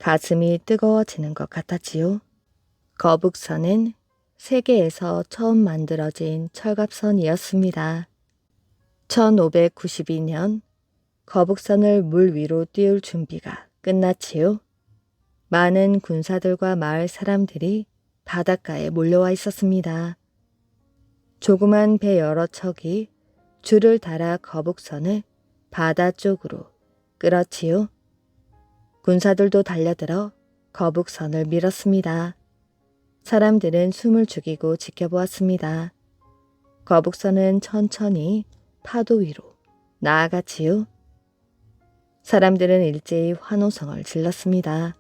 Speaker 1: 가슴이 뜨거워지는 것 같았지요. 거북선은 세계에서 처음 만들어진 철갑선이었습니다. 1592년 거북선을 물 위로 띄울 준비가 끝났지요. 많은 군사들과 마을 사람들이 바닷가에 몰려와 있었습니다. 조그만 배 여러 척이 줄을 달아 거북선을 바다 쪽으로 끌었지요. 군사들도 달려들어 거북선을 밀었습니다. 사람들은 숨을 죽이고 지켜보았습니다. 거북선은 천천히 파도 위로 나아갔지요. 사람들은 일제히 환호성을 질렀습니다.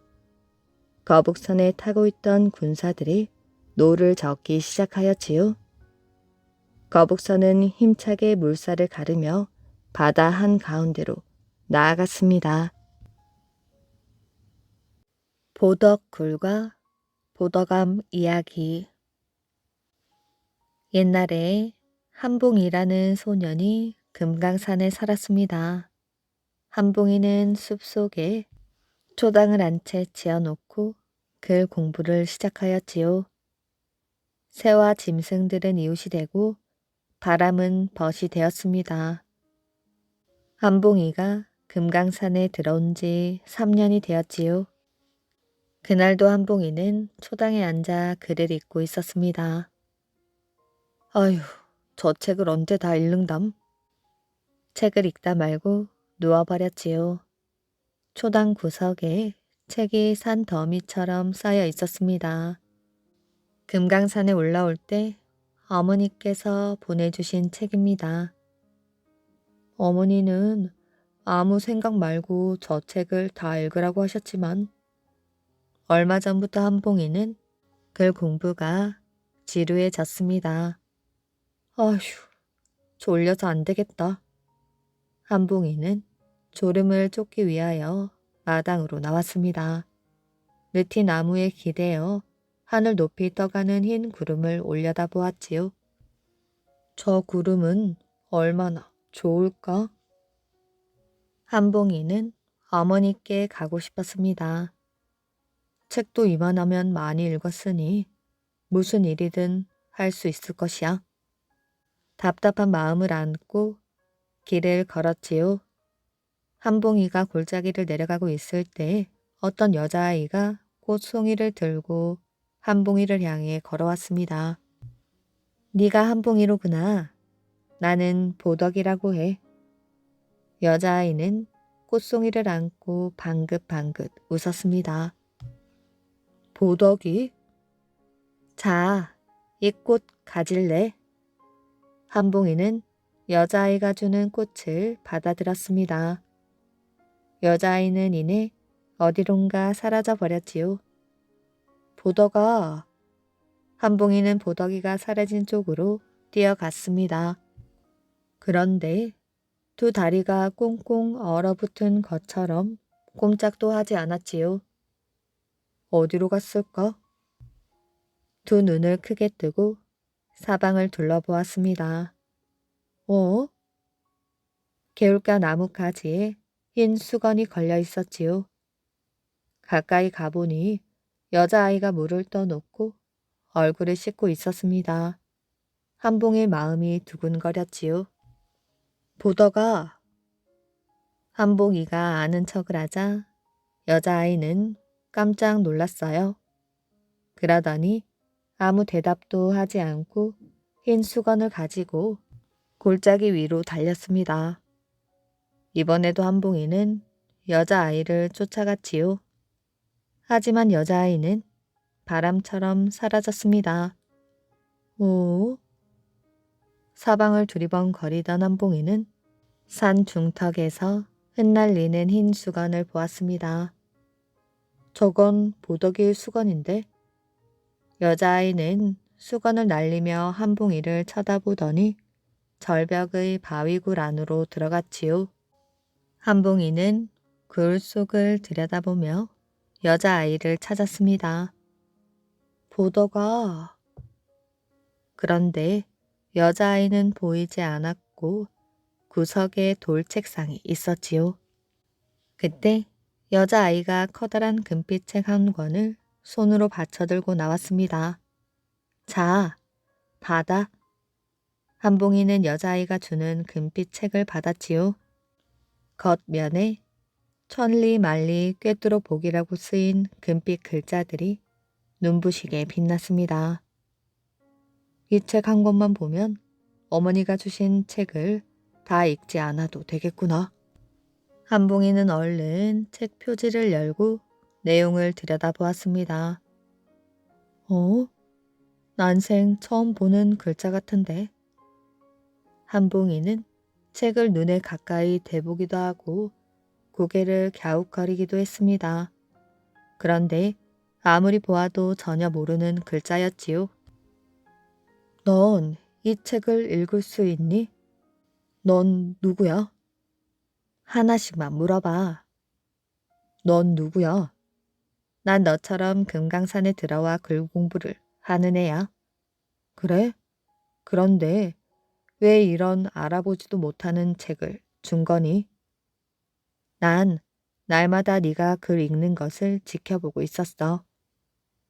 Speaker 1: 거북선에 타고 있던 군사들이 노를 젓기 시작하였지요. 거북선은 힘차게 물살을 가르며 바다 한가운데로 나아갔습니다. 보덕굴과 보덕암 이야기. 옛날에 한봉이라는 소년이 금강산에 살았습니다. 한봉이는 숲속에 초당을 한 채 지어놓고 글 공부를 시작하였지요. 새와 짐승들은 이웃이 되고 바람은 벗이 되었습니다. 한봉이가 금강산에 들어온 지 3년이 되었지요. 그날도 한봉이는 초당에 앉아 글을 읽고 있었습니다. 아휴, 저 책을 언제 다 읽는담? 책을 읽다 말고 누워버렸지요. 초당 구석에 책이 산 더미처럼 쌓여 있었습니다. 금강산에 올라올 때 어머니께서 보내주신 책입니다. 어머니는 아무 생각 말고 저 책을 다 읽으라고 하셨지만 얼마 전부터 한봉이는 글 공부가 지루해졌습니다. 아휴, 졸려서 안 되겠다. 한봉이는 졸음을 쫓기 위하여 마당으로 나왔습니다. 느티 나무에 기대어 하늘 높이 떠가는 흰 구름을 올려다 보았지요. 저 구름은 얼마나 좋을까? 한봉이는 어머니께 가고 싶었습니다. 책도 이만하면 많이 읽었으니 무슨 일이든 할 수 있을 것이야. 답답한 마음을 안고 길을 걸었지요. 한봉이가 골짜기를 내려가고 있을 때 어떤 여자아이가 꽃송이를 들고 한봉이를 향해 걸어왔습니다. 네가 한봉이로구나. 나는 보덕이라고 해. 여자아이는 꽃송이를 안고 방긋방긋 웃었습니다. 보덕이? 자, 이 꽃 가질래? 한봉이는 여자아이가 주는 꽃을 받아들었습니다. 여자아이는 이내 어디론가 사라져 버렸지요. 보덕아. 한봉이는 보덕이가 사라진 쪽으로 뛰어갔습니다. 그런데 두 다리가 꽁꽁 얼어붙은 것처럼 꼼짝도 하지 않았지요. 어디로 갔을까? 두 눈을 크게 뜨고 사방을 둘러보았습니다. 어? 개울가 나뭇가지에 흰 수건이 걸려 있었지요. 가까이 가보니 여자아이가 물을 떠놓고 얼굴을 씻고 있었습니다. 한봉의 마음이 두근거렸지요. 보더가 한봉이가 아는 척을 하자 여자아이는 깜짝 놀랐어요. 그러더니 아무 대답도 하지 않고 흰 수건을 가지고 골짜기 위로 달렸습니다. 이번에도 한봉이는 여자아이를 쫓아갔지요. 하지만 여자아이는 바람처럼 사라졌습니다. 오? 사방을 두리번거리던 한봉이는 산 중턱에서 흩날리는 흰 수건을 보았습니다. 저건 보더기의 수건인데? 여자아이는 수건을 날리며 한봉이를 쳐다보더니 절벽의 바위굴 안으로 들어갔지요. 한봉이는 굴 속을 들여다보며 여자아이를 찾았습니다. 보더가... 그런데 여자아이는 보이지 않았고 구석에 돌책상이 있었지요. 그때 여자아이가 커다란 금빛책 한 권을 손으로 받쳐들고 나왔습니다. 자, 받아. 한봉이는 여자아이가 주는 금빛책을 받았지요. 겉면에 천리말리 꿰뚫어 보기라고 쓰인 금빛 글자들이 눈부시게 빛났습니다. 이 책 한 권만 보면 어머니가 주신 책을 다 읽지 않아도 되겠구나. 한봉이는 얼른 책 표지를 열고 내용을 들여다보았습니다. 난생 처음 보는 글자 같은데. 한봉이는 책을 눈에 가까이 대보기도 하고 고개를 갸웃거리기도 했습니다. 그런데 아무리 보아도 전혀 모르는 글자였지요. 넌 이 책을 읽을 수 있니? 넌 누구야? 하나씩만 물어봐. 넌 누구야? 난 너처럼 금강산에 들어와 글 공부를 하는 애야. 그래? 그런데 왜 이런 알아보지도 못하는 책을 준 거니? 난 날마다 네가 글 읽는 것을 지켜보고 있었어.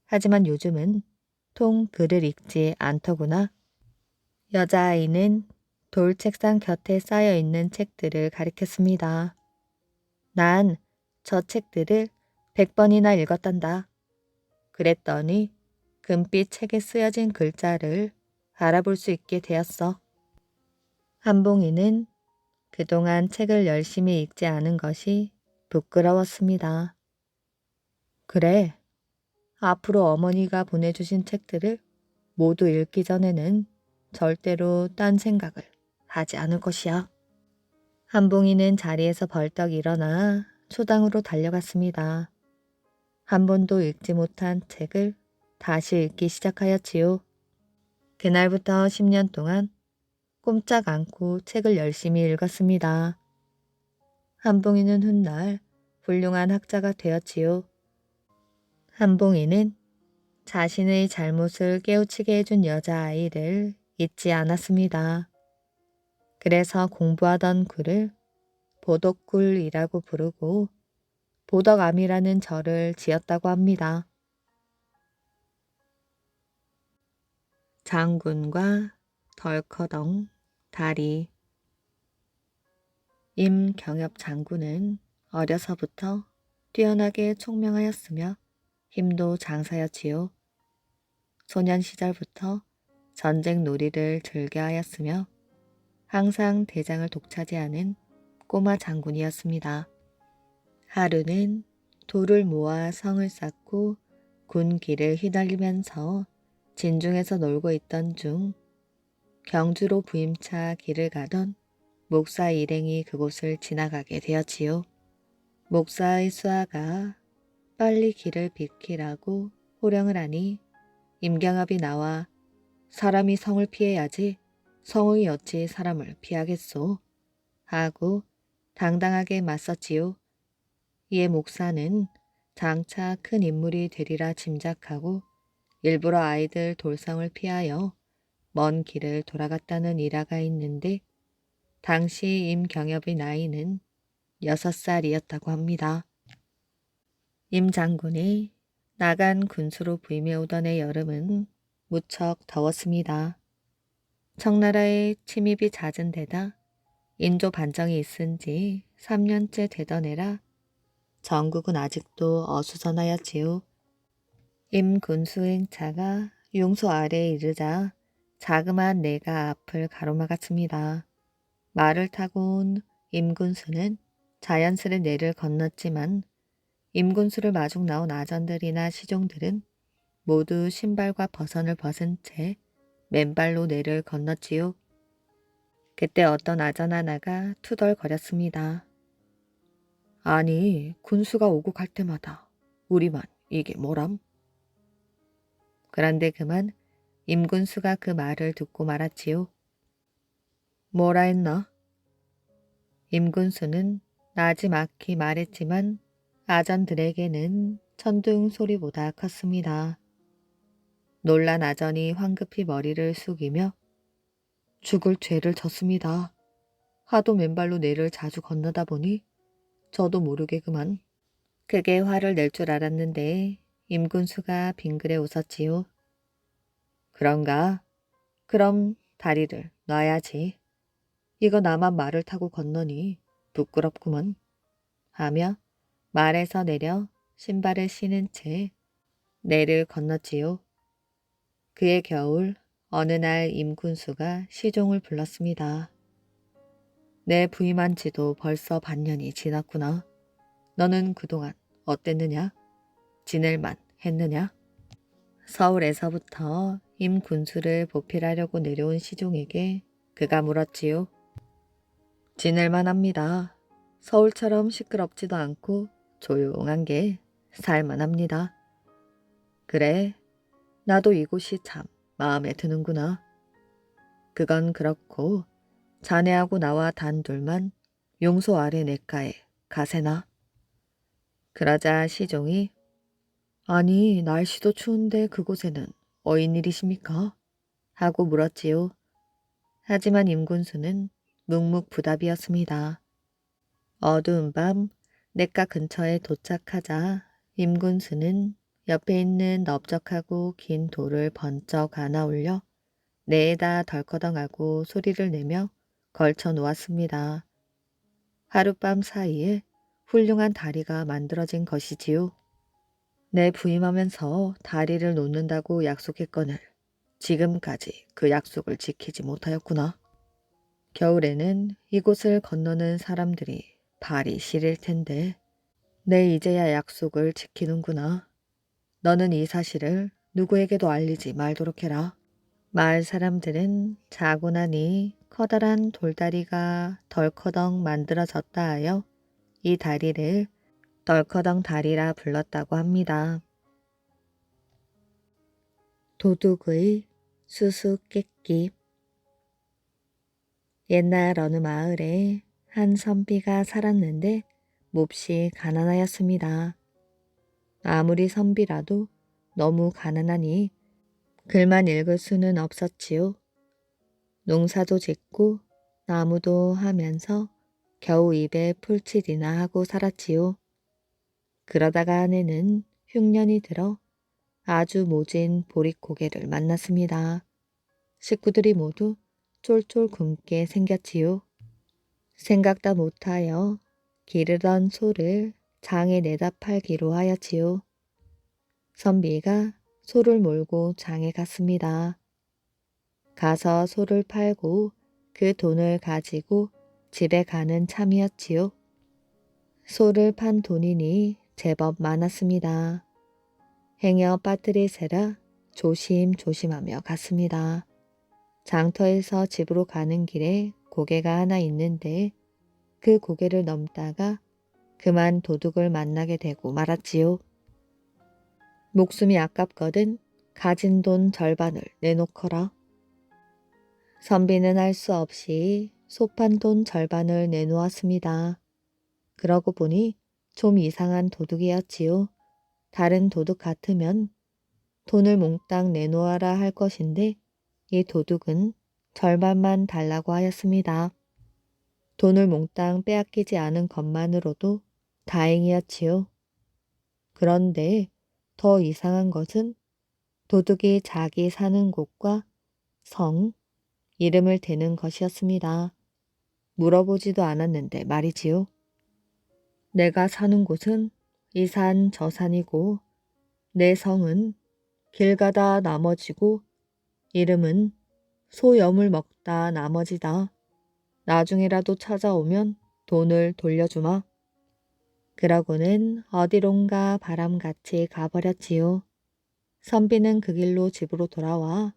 Speaker 1: 하지만 요즘은 통 글을 읽지 않더구나. 여자아이는 돌책상 곁에 쌓여있는 책들을 가리켰습니다. 난 저 책들을 100번이나 읽었단다. 그랬더니 금빛 책에 쓰여진 글자를 알아볼 수 있게 되었어. 한봉이는 그동안 책을 열심히 읽지 않은 것이 부끄러웠습니다. 그래, 앞으로 어머니가 보내주신 책들을 모두 읽기 전에는 절대로 딴 생각을 하지 않을 것이야. 한봉이는 자리에서 벌떡 일어나 초당으로 달려갔습니다. 한 번도 읽지 못한 책을 다시 읽기 시작하였지요. 그날부터 10년 동안 꼼짝 않고 책을 열심히 읽었습니다. 한봉이는 훗날 훌륭한 학자가 되었지요. 한봉이는 자신의 잘못을 깨우치게 해준 여자아이를 잊지 않았습니다. 그래서 공부하던 굴을 보덕굴이라고 부르고 보덕암이라는 절을 지었다고 합니다. 장군과 덜커덩 다리. 임경엽 장군은 어려서부터 뛰어나게 총명하였으며 힘도 장사였지요. 소년 시절부터 전쟁 놀이를 즐겨하였으며 항상 대장을 독차지하는 꼬마 장군이었습니다. 하루는 돌을 모아 성을 쌓고 군기를 휘날리면서 진중에서 놀고 있던 중 경주로 부임차 길을 가던 목사 일행이 그곳을 지나가게 되었지요. 목사의 수하가 빨리 길을 비키라고 호령을 하니 임경합이 나와 사람이 성을 피해야지 성의 어찌 사람을 피하겠소 하고 당당하게 맞섰지요. 이에 목사는 장차 큰 인물이 되리라 짐작하고 일부러 아이들 돌성을 피하여 먼 길을 돌아갔다는 일화가 있는데 당시 임경엽의 나이는 6살이었다고 합니다. 임 장군이 나간 군수로 부임해 오던 해 여름은 무척 더웠습니다. 청나라의 침입이 잦은 데다 인조 반정이 있은 지 3년째 되던 해라 전국은 아직도 어수선하였지요. 임 군수 행차가 용소 아래에 이르자 자그마한 내가 앞을 가로막았습니다. 말을 타고 온 임군수는 자연스레 내를 건넜지만 임군수를 마중 나온 아전들이나 시종들은 모두 신발과 버선을 벗은 채 맨발로 내를 건넜지요. 그때 어떤 아전 하나가 투덜거렸습니다. 아니, 군수가 오고 갈 때마다 우리만 이게 뭐람? 그런데 그만 임군수가 그 말을 듣고 말았지요. 뭐라 했나? 임군수는 나지막히 말했지만 아전들에게는 천둥 소리보다 컸습니다. 놀란 아전이 황급히 머리를 숙이며 죽을 죄를 졌습니다. 하도 맨발로 내를 자주 건너다 보니 저도 모르게 그만. 크게 화를 낼 줄 알았는데 임군수가 빙그레 웃었지요. 그런가? 그럼 다리를 놔야지. 이거 나만 말을 타고 건너니 부끄럽구먼. 하며 말에서 내려 신발을 신은 채 내를 건넜지요. 그의 겨울 어느 날 임군수가 시종을 불렀습니다. 내 부임한 지도 벌써 반년이 지났구나. 너는 그동안 어땠느냐? 지낼만 했느냐? 서울에서부터 임군수를 보필하려고 내려온 시종에게 그가 물었지요. 지낼만 합니다. 서울처럼 시끄럽지도 않고 조용한 게 살만합니다. 그래, 나도 이곳이 참 마음에 드는구나. 그건 그렇고 자네하고 나와 단둘만 용소 아래 냇가에 가세나. 그러자 시종이 아니 날씨도 추운데 그곳에는 어인일이십니까? 하고 물었지요. 하지만 임군수는 묵묵부답이었습니다. 어두운 밤 냇가 근처에 도착하자 임군수는 옆에 있는 넓적하고 긴 돌을 번쩍 안아 올려 내에다 덜커덩하고 소리를 내며 걸쳐 놓았습니다. 하룻밤 사이에 훌륭한 다리가 만들어진 것이지요. 내 부임하면서 다리를 놓는다고 약속했거늘 지금까지 그 약속을 지키지 못하였구나. 겨울에는 이곳을 건너는 사람들이 발이 시릴 텐데 내 이제야 약속을 지키는구나. 너는 이 사실을 누구에게도 알리지 말도록 해라. 마을 사람들은 자고 나니 커다란 돌다리가 덜커덩 만들어졌다 하여 이 다리를 덜커덩 다리라 불렀다고 합니다. 도둑의 수수께끼. 옛날 어느 마을에 한 선비가 살았는데 몹시 가난하였습니다. 아무리 선비라도 너무 가난하니 글만 읽을 수는 없었지요. 농사도 짓고 나무도 하면서 겨우 입에 풀칠이나 하고 살았지요. 그러다가 아내는 흉년이 들어 아주 모진 보릿고개를 만났습니다. 식구들이 모두 쫄쫄 굶게 생겼지요. 생각다 못하여 기르던 소를 장에 내다 팔기로 하였지요. 선비가 소를 몰고 장에 갔습니다. 가서 소를 팔고 그 돈을 가지고 집에 가는 참이었지요. 소를 판 돈이니 제법 많았습니다. 행여 빠뜨리세라 조심조심하며 갔습니다. 장터에서 집으로 가는 길에 고개가 하나 있는데 그 고개를 넘다가 그만 도둑을 만나게 되고 말았지요. 목숨이 아깝거든 가진 돈 절반을 내놓거라. 선비는 할 수 없이 소판 돈 절반을 내놓았습니다. 그러고 보니 좀 이상한 도둑이었지요. 다른 도둑 같으면 돈을 몽땅 내놓아라 할 것인데 이 도둑은 절반만 달라고 하였습니다. 돈을 몽땅 빼앗기지 않은 것만으로도 다행이었지요. 그런데 더 이상한 것은 도둑이 자기 사는 곳과 성, 이름을 대는 것이었습니다. 물어보지도 않았는데 말이지요. 내가 사는 곳은 이 산 저 산이고 내 성은 길 가다 나머지고 이름은 소염을 먹다 나머지다. 나중에라도 찾아오면 돈을 돌려주마. 그러고는 어디론가 바람같이 가버렸지요. 선비는 그 길로 집으로 돌아와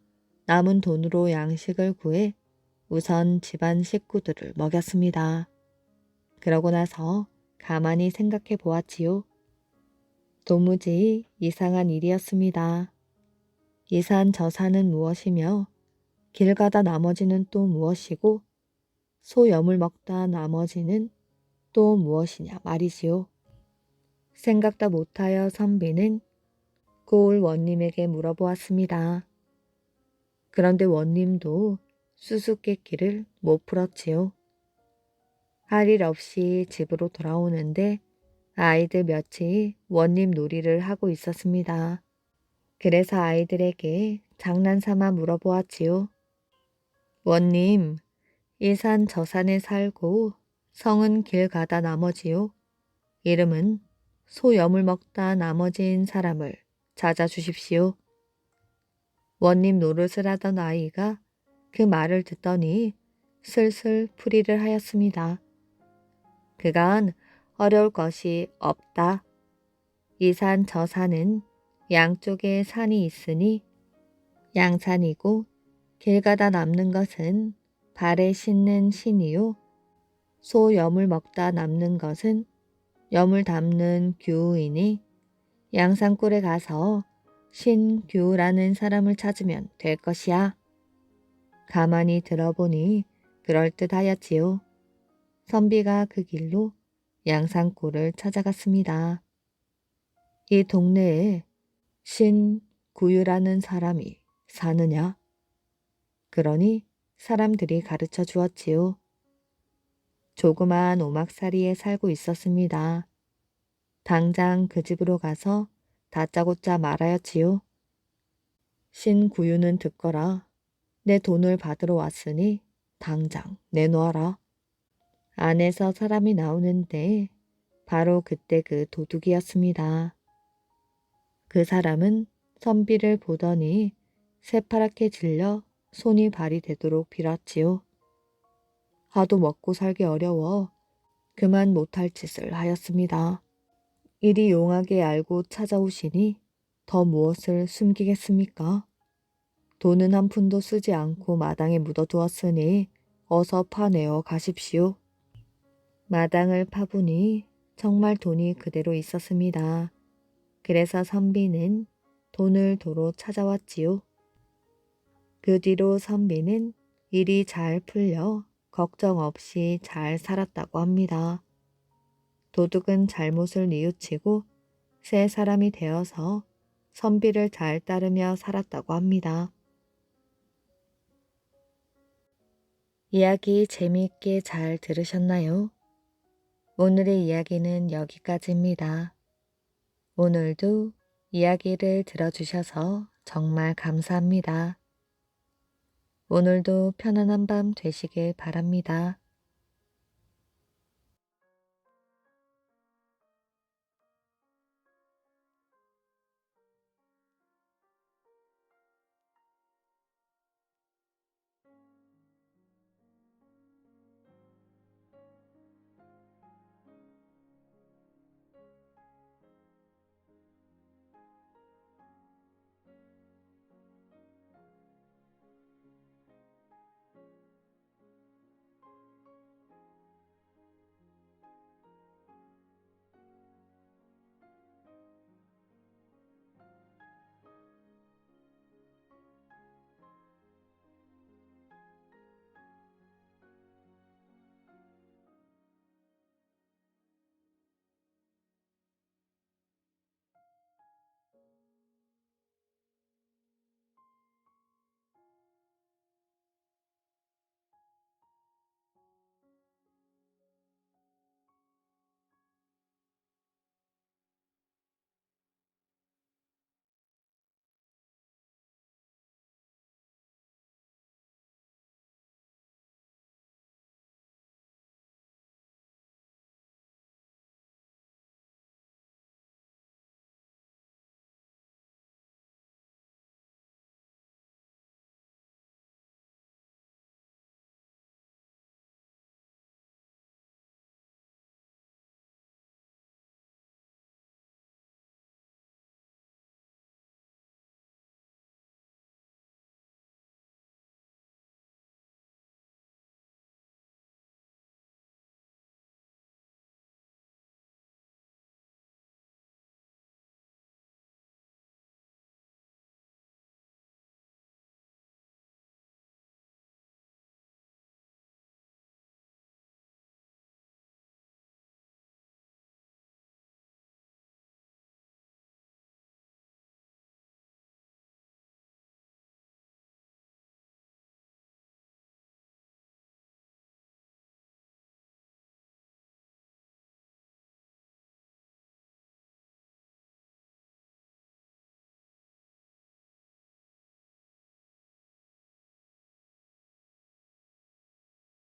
Speaker 1: 남은 돈으로 양식을 구해 우선 집안 식구들을 먹였습니다. 그러고 나서 가만히 생각해 보았지요. 도무지 이상한 일이었습니다. 이 산 저 산은 무엇이며 길 가다 나머지는 또 무엇이고 소염을 먹다 나머지는 또 무엇이냐 말이지요. 생각도 못하여 선비는 고을 원님에게 물어보았습니다. 그런데 원님도 수수께끼를 못 풀었지요. 할 일 없이 집으로 돌아오는데 아이들 몇이 원님 놀이를 하고 있었습니다. 그래서 아이들에게 장난삼아 물어보았지요. 원님, 이 산 저 산에 살고 성은 길 가다 나머지요. 이름은 소염을 먹다 나머지인 사람을 찾아주십시오. 원님 노릇을 하던 아이가 그 말을 듣더니 슬슬 풀이를 하였습니다. 그간 어려울 것이 없다. 이 산 저 산은 양쪽에 산이 있으니 양산이고 길 가다 남는 것은 발에 신는 신이요. 소염을 먹다 남는 것은 염을 담는 규우이니 양산골에 가서 신규우라는 사람을 찾으면 될 것이야. 가만히 들어보니 그럴듯하였지요. 선비가 그 길로 양산골을 찾아갔습니다. 이 동네에 신구유라는 사람이 사느냐? 그러니 사람들이 가르쳐 주었지요. 조그만 오막살이에 살고 있었습니다. 당장 그 집으로 가서 다짜고짜 말하였지요. 신구유는 듣거라. 내 돈을 받으러 왔으니 당장 내놓아라. 안에서 사람이 나오는데 바로 그때 그 도둑이었습니다. 그 사람은 선비를 보더니 새파랗게 질려 손이 발이 되도록 빌었지요. 하도 먹고 살기 어려워 그만 못할 짓을 하였습니다. 이리 용하게 알고 찾아오시니 더 무엇을 숨기겠습니까? 돈은 한 푼도 쓰지 않고 마당에 묻어두었으니 어서 파내어 가십시오. 마당을 파보니 정말 돈이 그대로 있었습니다. 그래서 선비는 돈을 도로 찾아왔지요. 그 뒤로 선비는 일이 잘 풀려 걱정 없이 잘 살았다고 합니다. 도둑은 잘못을 뉘우치고 새 사람이 되어서 선비를 잘 따르며 살았다고 합니다. 이야기 재미있게 잘 들으셨나요? 오늘의 이야기는 여기까지입니다. 오늘도 이야기를 들어주셔서 정말 감사합니다. 오늘도 편안한 밤 되시길 바랍니다.